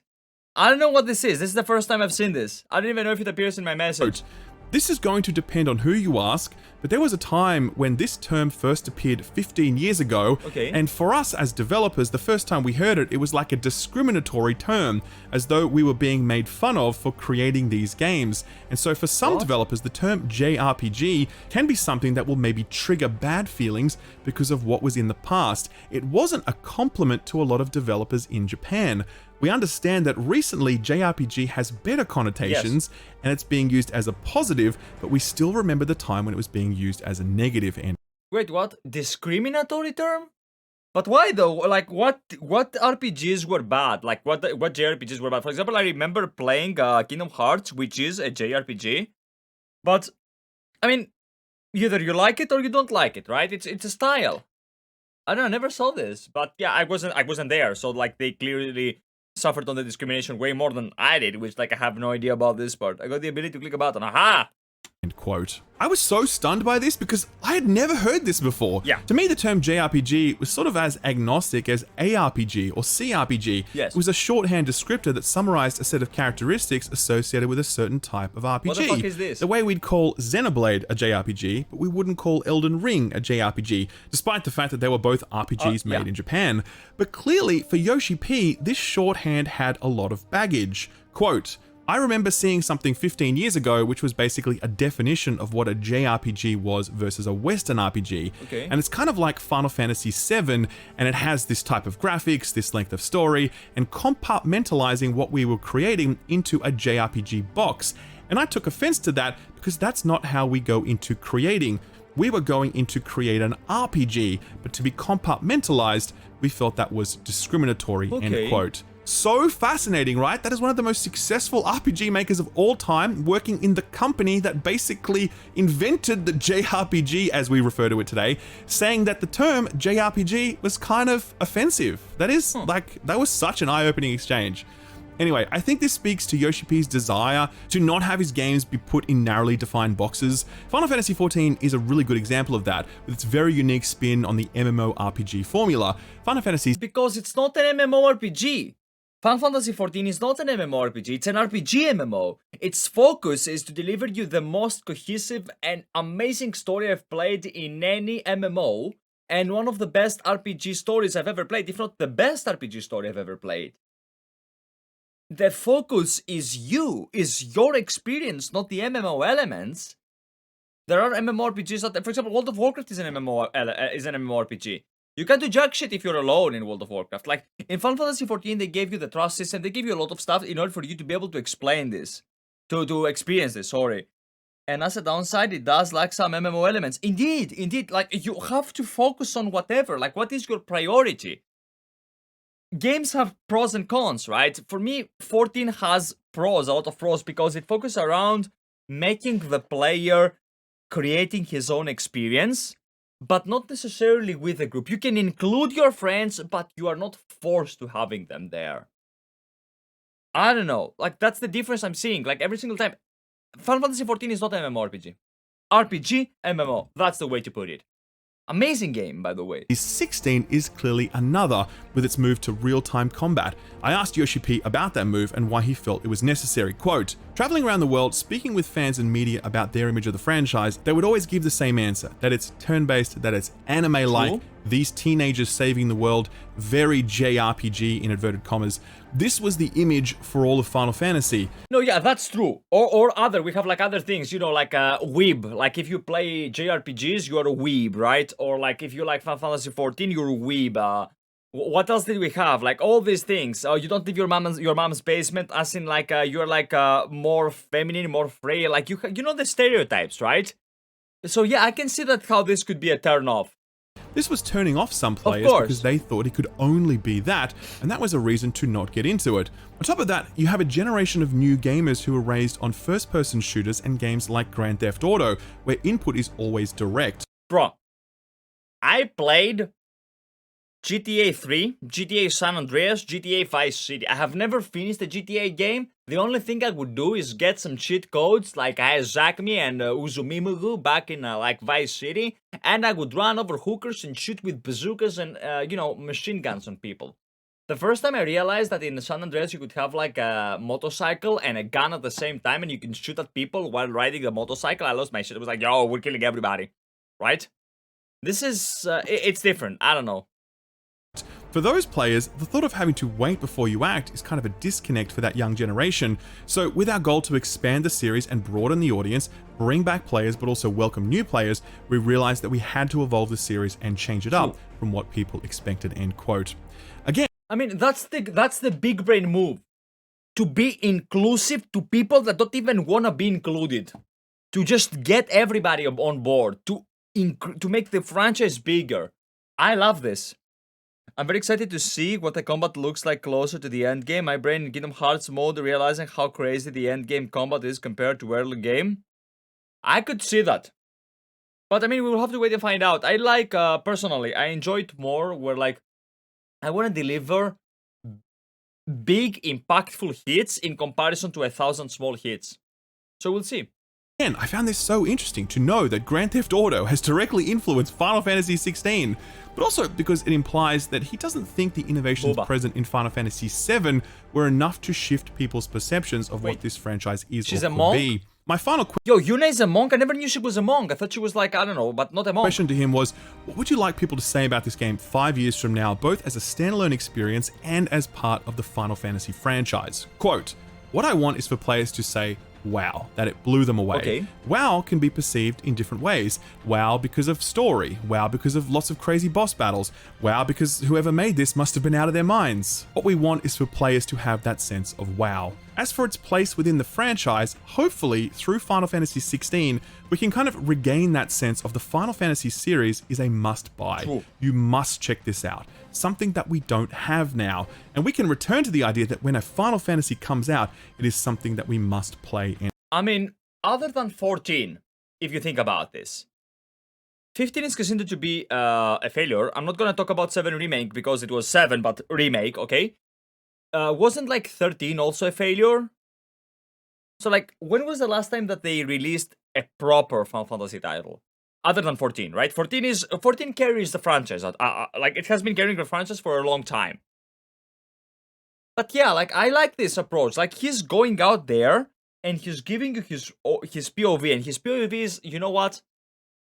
I don't know what this is. This is the first time I've seen this. I don't even know if it appears in my message. Quote, "This is going to depend on who you ask, but there was a time when this term first appeared 15 years ago, and for us as developers, the first time we heard it, it was like a discriminatory term, as though we were being made fun of for creating these games. And so for some developers, the term JRPG can be something that will maybe trigger bad feelings because of what was in the past. It wasn't a compliment to a lot of developers in Japan. We understand that recently JRPG has better connotations and it's being used as a positive, but we still remember the time when it was being used as a negative." And wait, what? Discriminatory term? But why though? Like, what RPGs were bad? Like, what JRPGs were bad? For example, I remember playing Kingdom Hearts, which is a JRPG. But, I mean, either you like it or you don't like it, right? It's a style. I don't know, I never saw this. But yeah, I wasn't there, so like they clearly suffered on the discrimination way more than I did, which like I have no idea about this part. I got the ability to click a button. Aha! End quote. I was so stunned by this because I had never heard this before. Yeah. To me, the term JRPG was sort of as agnostic as ARPG or CRPG. Yes. It was a shorthand descriptor that summarized a set of characteristics associated with a certain type of RPG. What the fuck is this? The way we'd call Xenoblade a JRPG, but we wouldn't call Elden Ring a JRPG, despite the fact that they were both RPGs made yeah. in Japan. But clearly, for YoshiP, this shorthand had a lot of baggage. Quote, I remember seeing something 15 years ago which was basically a definition of what a JRPG was versus a Western RPG. Okay. And it's kind of like Final Fantasy VII, and it has this type of graphics, this length of story, and compartmentalizing what we were creating into a JRPG box. And I took offense to that because that's not how we go into creating. We were going in to create an RPG, but to be compartmentalized, we felt that was discriminatory, end quote. So fascinating, right? That is one of the most successful RPG makers of all time, working in the company that basically invented the JRPG as we refer to it today, saying that the term JRPG was kind of offensive. That is that was such an eye-opening exchange. Anyway, I think this speaks to YoshiP's desire to not have his games be put in narrowly defined boxes. Final Fantasy XIV is a really good example of that, with its very unique spin on the MMORPG formula. Final Fantasy... Because it's not an MMORPG. Final Fantasy XIV is not an MMORPG, it's an RPG MMO. Its focus is to deliver you the most cohesive and amazing story I've played in any MMO, and one of the best RPG stories I've ever played, if not the best RPG story I've ever played. The focus is your experience, not the MMO elements. There are MMORPGs that, for example, World of Warcraft is an MMORPG. You can't do jack shit if you're alone in World of Warcraft. Like, in Final Fantasy XIV, they gave you the trust system, they give you a lot of stuff in order for you to be able to explain this. To experience this, sorry. And as a downside, it does lack some MMO elements. Indeed, like, you have to focus on whatever. Like, what is your priority? Games have pros and cons, right? For me, 14 has pros, a lot of pros, because it focuses around making the player creating his own experience, but not necessarily with a group. You can include your friends, but you are not forced to having them there. I don't know. Like, that's the difference I'm seeing. Like, every single time. Final Fantasy XIV is not an MMORPG. RPG, MMO. That's the way to put it. Amazing game, by the way. 16 is clearly another, with its move to real-time combat. I asked YoshiP about that move and why he felt it was necessary. Quote, traveling around the world, speaking with fans and media about their image of the franchise, they would always give the same answer, that it's turn-based, that it's anime-like, Cool. These teenagers saving the world, very JRPG in inverted commas. This was the image for all of Final Fantasy. No, yeah, that's true. Or other, we have like other things, you know, like weeb. Like if you play JRPGs, you're a weeb, right? Or like if you like Final Fantasy 14, you're a weeb. What else did we have? Like all these things. You don't leave your mom's basement, as in like you're like more feminine, more frail. Like you know the stereotypes, right? So yeah, I can see that how this could be a turn off. This was turning off some players because they thought it could only be that, and that was a reason to not get into it. On top of that, you have a generation of new gamers who were raised on first-person shooters and games like Grand Theft Auto, where input is always direct. Bro, I played GTA 3, GTA San Andreas, GTA Vice City. I have never finished a GTA game. The only thing I would do is get some cheat codes like Izakmi and Uzumimugu back in like Vice City, and I would run over hookers and shoot with bazookas and, you know, machine guns on people. The first time I realized that in San Andreas you could have like a motorcycle and a gun at the same time and you can shoot at people while riding the motorcycle, I lost my shit. It was like, yo, we're killing everybody, right? This is, it's different. I don't know. For those players, the thought of having to wait before you act is kind of a disconnect for that young generation. So with our goal to expand the series and broaden the audience, bring back players but also welcome new players, we realized that we had to evolve the series and change it up from what people expected, end quote. Again, I mean, that's the big brain move. To be inclusive to people that don't even want to be included. To just get everybody on board. To make the franchise bigger. I love this. I'm very excited to see what the combat looks like closer to the end game. My brain in Kingdom Hearts mode realizing how crazy the end game combat is compared to early game. I could see that. But I mean, we will have to wait and find out. I like, personally, I enjoy it more where like, I want to deliver big, impactful hits in comparison to 1,000 small hits. So we'll see. Again, I found this so interesting to know that Grand Theft Auto has directly influenced Final Fantasy XVI, but also because it implies that he doesn't think the innovations present in Final Fantasy VII were enough to shift people's perceptions of what this franchise is or could be. My final Yo, Yuna is a monk? I never knew she was a monk. I thought she was like, I don't know, but not a monk. Question to him was, what would you like people to say about this game 5 years from now, both as a standalone experience and as part of the Final Fantasy franchise? Quote, what I want is for players to say, wow, that it blew them away. Okay. WoW can be perceived in different ways. WoW because of story. WoW because of lots of crazy boss battles. WoW because whoever made this must have been out of their minds. What we want is for players to have that sense of wow. As for its place within the franchise, hopefully through Final Fantasy XVI, we can kind of regain that sense of the Final Fantasy series is a must-buy. True. You must check this out. Something that we don't have now. And we can return to the idea that when a Final Fantasy comes out, it is something that we must play in. I mean, other than 14, if you think about this, 15 is considered to be a failure. I'm not gonna talk about 7 remake because it was 7, but remake, okay? Wasn't like 13 also a failure? So like, when was the last time that they released a proper Final Fantasy title? Other than 14, right? 14 carries the franchise. Like, it has been carrying the franchise for a long time. But yeah, like, I like this approach. Like, he's going out there and he's giving you his POV. And his POV is, you know what?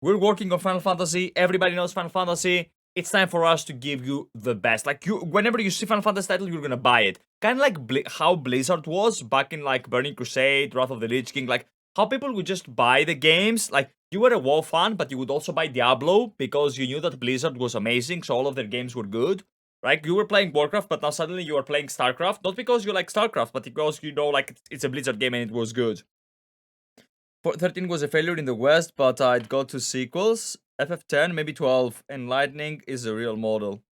We're working on Final Fantasy. Everybody knows Final Fantasy. It's time for us to give you the best. Like, whenever you see Final Fantasy title, you're gonna buy it. Kind of like how Blizzard was back in, like, Burning Crusade, Wrath of the Lich King. Like, how people would just buy the games. Like, you were a WoW fan, but you would also buy Diablo because you knew that Blizzard was amazing, so all of their games were good. Right? You were playing Warcraft, but now suddenly you are playing StarCraft. Not because you like StarCraft, but because you know, like, it's a Blizzard game and it was good. 13 was a failure in the West, but it got 2 sequels. FF10, maybe 12. Enlightening is a real model.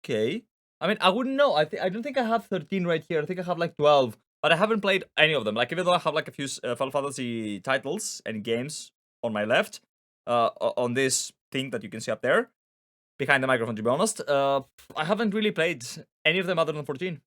Okay. I mean, I wouldn't know. I don't think I have 13 right here. I think I have like 12. But I haven't played any of them. Like, even though I have like a few Final Fantasy titles and games on my left, on this thing that you can see up there, behind the microphone, to be honest, I haven't really played any of them other than 14.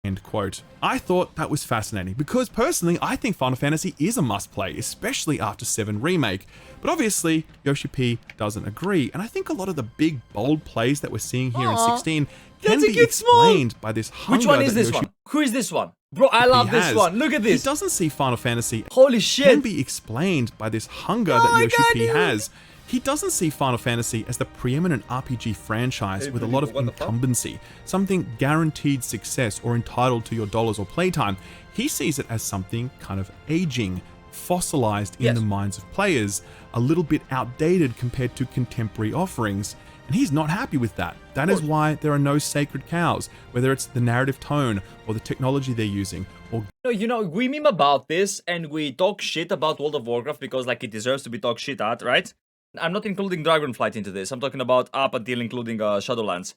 End quote. I thought that was fascinating because personally, I think Final Fantasy is a must-play, especially after 7 Remake. But obviously, YoshiP doesn't agree, and I think a lot of the big, bold plays that we're seeing here in 16 can be explained by this hunger. Which one is this one? Who is this one? Bro, I love this one. Look at this. He doesn't see Final Fantasy. Holy shit. Can be explained by this hunger that YoshiP has. He doesn't see Final Fantasy as the preeminent RPG franchise with a lot of incumbency, something guaranteed success or entitled to your dollars or playtime. He sees it as something kind of aging, fossilized in the minds of players, a little bit outdated compared to contemporary offerings. And he's not happy with that. That is why there are no sacred cows, whether it's the narrative tone or the technology they're using. Or you know, we meme about this and we talk shit about World of Warcraft because like it deserves to be talked shit at, right? I'm not including Dragonflight into this. I'm talking about up until including Shadowlands.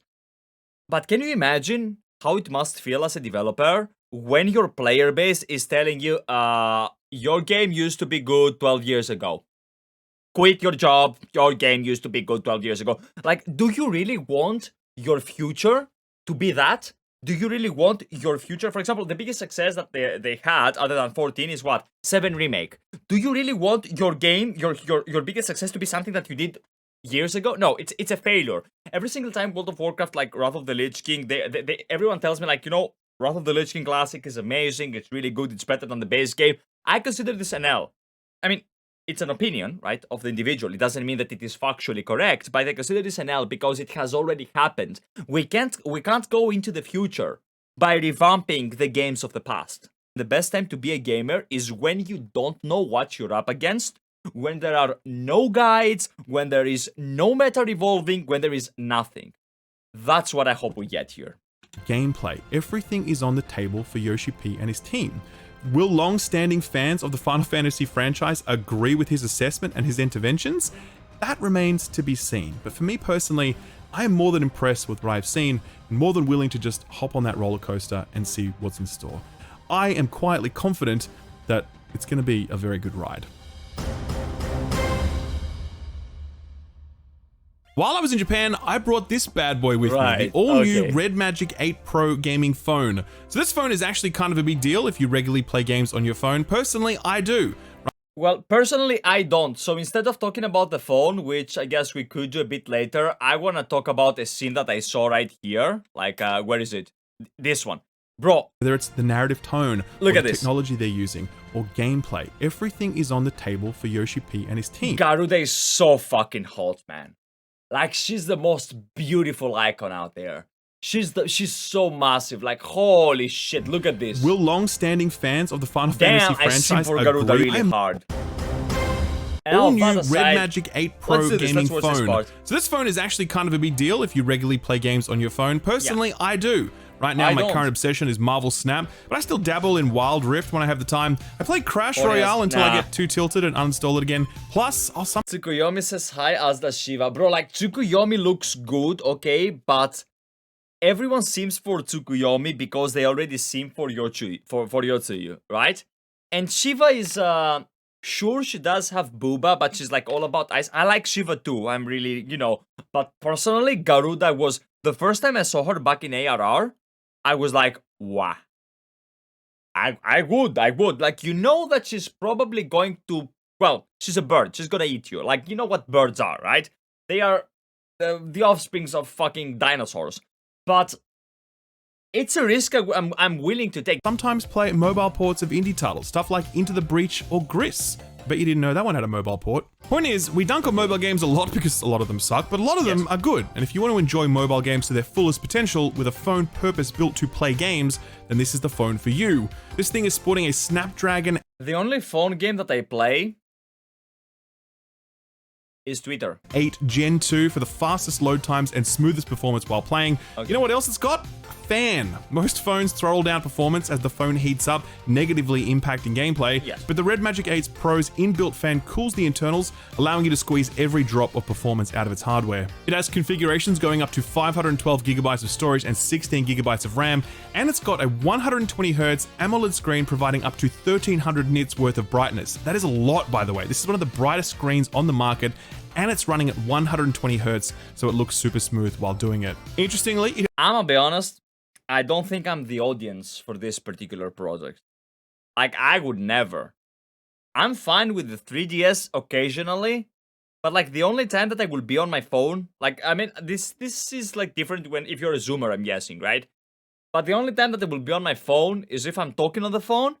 But can you imagine how it must feel as a developer when your player base is telling you, your game used to be good 12 years ago. Quit your job, your game used to be good 12 years ago. Like, do you really want your future to be that? Do you really want your future? For example, the biggest success that they had, other than 14, is what? 7 Remake. Do you really want your game, your biggest success to be something that you did years ago? No, it's a failure. Every single time World of Warcraft, like Wrath of the Lich King, everyone tells me, like, you know, Wrath of the Lich King Classic is amazing, it's really good, it's better than the base game. I consider this an L. I mean, it's an opinion, right, of the individual. It doesn't mean that it is factually correct, but I consider this an L because it has already happened. We can't go into the future by revamping the games of the past. The best time to be a gamer is when you don't know what you're up against, when there are no guides, when there is no meta revolving, when there is nothing. That's what I hope we get here. Gameplay. Everything is on the table for YoshiP and his team. Will long-standing fans of the Final Fantasy franchise agree with his assessment and his interventions? That remains to be seen. But for me personally, I am more than impressed with what I've seen and more than willing to just hop on that roller coaster and see what's in store. I am quietly confident that it's going to be a very good ride. While I was in Japan, I brought this bad boy with me, the all-new Red Magic 8 Pro gaming phone. So this phone is actually kind of a big deal if you regularly play games on your phone. Personally, I do. Well, personally, I don't. So instead of talking about the phone, which I guess we could do a bit later, I want to talk about a scene that I saw right here. Like, where is it? This one. Bro. Whether it's the narrative tone, Look or at the this. technology they're using, or gameplay, everything is on the table for YoshiP and his team. Garuda is so fucking hot, man. Like, she's the most beautiful icon out there. She's so massive. Like, holy shit, look at this. Will long-standing fans of the Final Damn, Fantasy I sim franchise for Garuda agree? really hard. And All on new that Red aside, Magic 8 Pro let's do this, gaming let's watch this phone. part. So this phone is actually kind of a big deal if you regularly play games on your phone. Personally, I do. Right now, I my don't. current obsession is Marvel Snap, but I still dabble in Wild Rift when I have the time. I play Crash Oh, yes. Royale until I Nah. get too tilted and uninstall it again. Plus, I'll sometimes Tsukuyomi says hi, as does Shiva. Bro, like, Tsukuyomi looks good, okay, but everyone seems for Tsukuyomi because they already seem for Yotsuyu, right? And Shiva is, sure, she does have Booba, but she's, like, all about ice. I like Shiva, too. I'm really, but personally, Garuda was, the first time I saw her back in ARR, I was like, wow. I would. Like, that she's probably going to, well, she's a bird. She's gonna eat you. Like, you know what birds are, right? They are the offsprings of fucking dinosaurs. But it's a risk I'm willing to take. play mobile ports of indie titles, stuff like Into the Breach or Gris. Bet you didn't know that one had a mobile port. Point is, we dunk on mobile games a lot because a lot of them suck, but a lot of them are good. And if you want to enjoy mobile games to their fullest potential with a phone purpose-built to play games, then this is the phone for you. This thing is sporting a Snapdragon The only phone game that I play is Twitter. 8 Gen 2 for the fastest load times and smoothest performance while playing. Okay. You know what else it's got? Fan. Most phones throttle down performance as the phone heats up, negatively impacting gameplay. Yes. But the Red Magic 8's Pro's inbuilt fan cools the internals, allowing you to squeeze every drop of performance out of its hardware. It has configurations going up to 512 gigabytes of storage and 16 gigabytes of RAM, and it's got a 120Hz AMOLED screen providing up to 1300 nits worth of brightness. That is a lot, by the way. This is one of the brightest screens on the market, and it's running at 120Hz, so it looks super smooth while doing it. Interestingly, it I'm gonna be honest, I don't think I'm the audience for this particular project. Like, I would never. I'm fine with the 3DS occasionally, but like the only time that I will be on my phone, like, I mean, this is like different when if you're a zoomer, I'm guessing, right? But the only time that I will be on my phone is if I'm talking on the phone,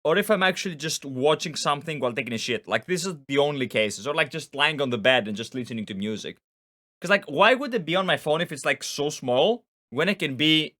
or if I'm actually just watching something while taking a shit. Like, this is the only cases, or like just lying on the bed and just listening to music. Because like, why would it be on my phone if it's like so small when it can be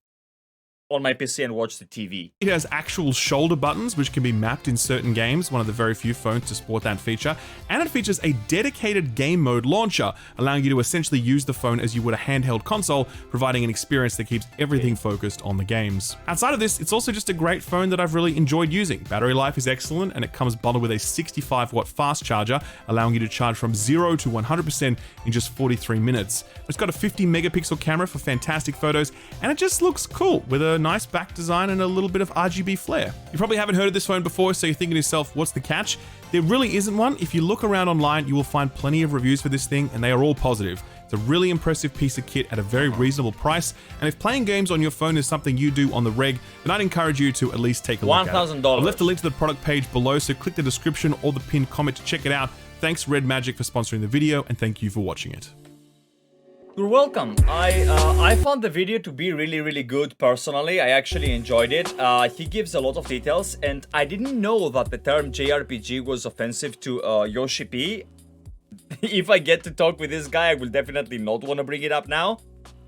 on my PC and watch the TV? It has actual shoulder buttons, which can be mapped in certain games, one of the very few phones to support that feature, and it features a dedicated game mode launcher, allowing you to essentially use the phone as you would a handheld console, providing an experience that keeps everything focused on the games. Outside of this, it's also just a great phone that I've really enjoyed using. Battery life is excellent, and it comes bundled with a 65-watt fast charger, allowing you to charge from 0 to 100% in just 43 minutes. It's got a 50-megapixel camera for fantastic photos, and it just looks cool with a nice back design and a little bit of RGB flair. You probably haven't heard of this phone before, so you're thinking to yourself, what's the catch? There really isn't one. If you look around online, you will find plenty of reviews for this thing, and they are all positive. It's a really impressive piece of kit at a very reasonable price, and if playing games on your phone is something you do on the reg, then I'd encourage you to at least take a look at it. $1,000. I've left a link to the product page below, so click the description or the pinned comment to check it out. Thanks Red Magic for sponsoring the video, and thank you for watching it. You're welcome. I found the video to be really good personally. I actually enjoyed it. He gives a lot of details, and I didn't know that the term JRPG was offensive to YoshiP. If I get to talk with this guy, I will definitely not want to bring it up now.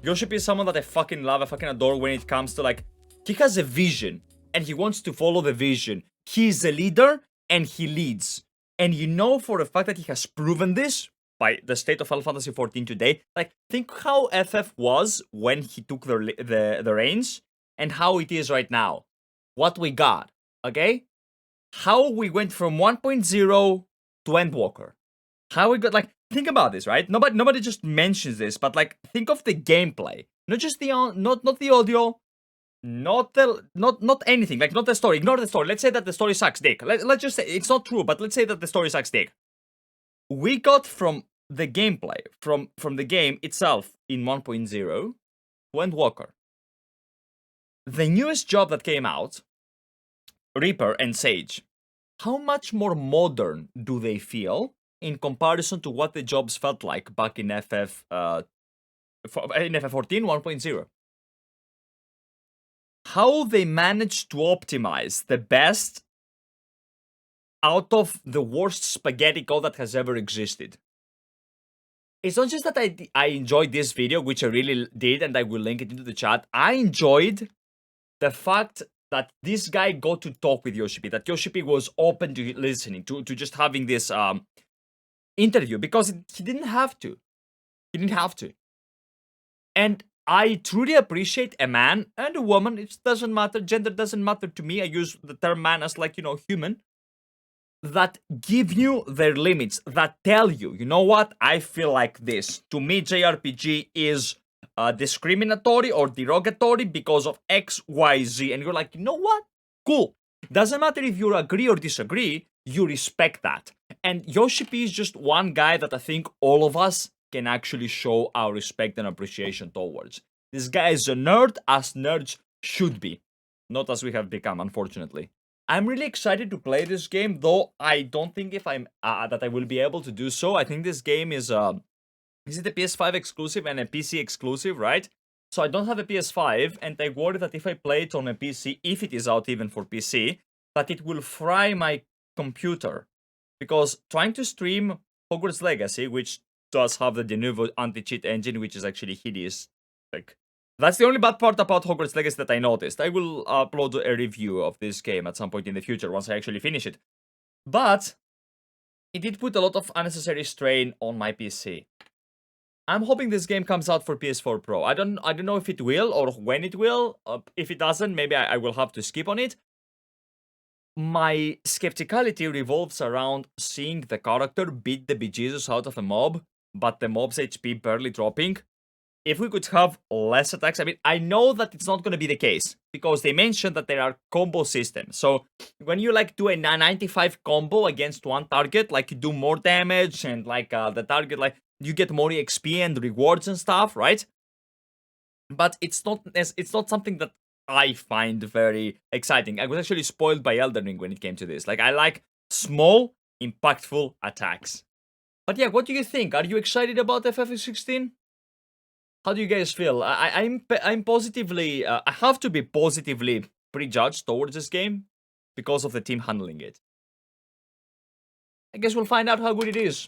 YoshiP is someone that I fucking love, I fucking adore when it comes to like, he has a vision, and he wants to follow the vision. He's a leader, and he leads. And you know for a fact that he has proven this by the state of Final Fantasy XIV today. Like, think how FF was when he took the reins, and how it is right now. What we got, okay? How we went from 1.0 to Endwalker. How we got, like, think about this, right? Nobody just mentions this, but like, think of the gameplay. Not just the not the audio, not anything, like not the story. Ignore the story. Let's say that the story sucks dick. Let's just say it's not true, but let's say that the story sucks dick. We got from the gameplay, from the game itself in 1.0 to Endwalker. The newest job that came out, Reaper and Sage. how much more modern do they feel in comparison to what the jobs felt like back in FF14 1.0? How they managed to optimize the best out of the worst spaghetti code that has ever existed. It's not just that I enjoyed this video, which I really did, and I will link it into the chat. I enjoyed the fact that this guy got to talk with YoshiP, that YoshiP was open to listening, to just having this interview, because he didn't have to. He didn't have to. And I truly appreciate a man and a woman. It doesn't matter. Gender doesn't matter to me. I use the term man as like, human. That give you their limits. That tell you, you know what? I feel like this. To me, JRPG is discriminatory or derogatory because of X, Y, Z. And you're like, you know what? Cool. Doesn't matter if you agree or disagree. You respect that. And YoshiP is just one guy that I think all of us can actually show our respect and appreciation towards. This guy is a nerd as nerds should be. Not as we have become, unfortunately. I'm really excited to play this game, though I don't think if I'm that I will be able to do so. I think this game is it a PS5 exclusive and a PC exclusive, right? So I don't have a PS5, and I worry that if I play it on a PC, if it is out even for PC, that it will fry my computer. Because trying to stream Hogwarts Legacy, which does have the de novo anti-cheat engine, which is actually hideous. Like, that's the only bad part about Hogwarts Legacy that I noticed. I will upload a review of this game at some point in the future once I actually finish it. But it did put a lot of unnecessary strain on my PC. I'm hoping this game comes out for PS4 Pro. I don't know if it will or when it will. If it doesn't, maybe I will have to skip on it. My skepticality revolves around seeing the character beat the bejesus out of a mob, but the mob's HP barely dropping. If we could have less attacks, I mean, I know that it's not going to be the case, because they mentioned that there are combo systems. So when you like do a 95 combo against one target, like you do more damage and like the target, like you get more XP and rewards and stuff, right? But it's not something that I find very exciting. I was actually spoiled by Elden Ring when it came to this. Like, I like small, impactful attacks. But yeah, what do you think? Are you excited about FF16? How do you guys feel? I'm positively, I have to be positively prejudged towards this game because of the team handling it. I guess we'll find out how good it is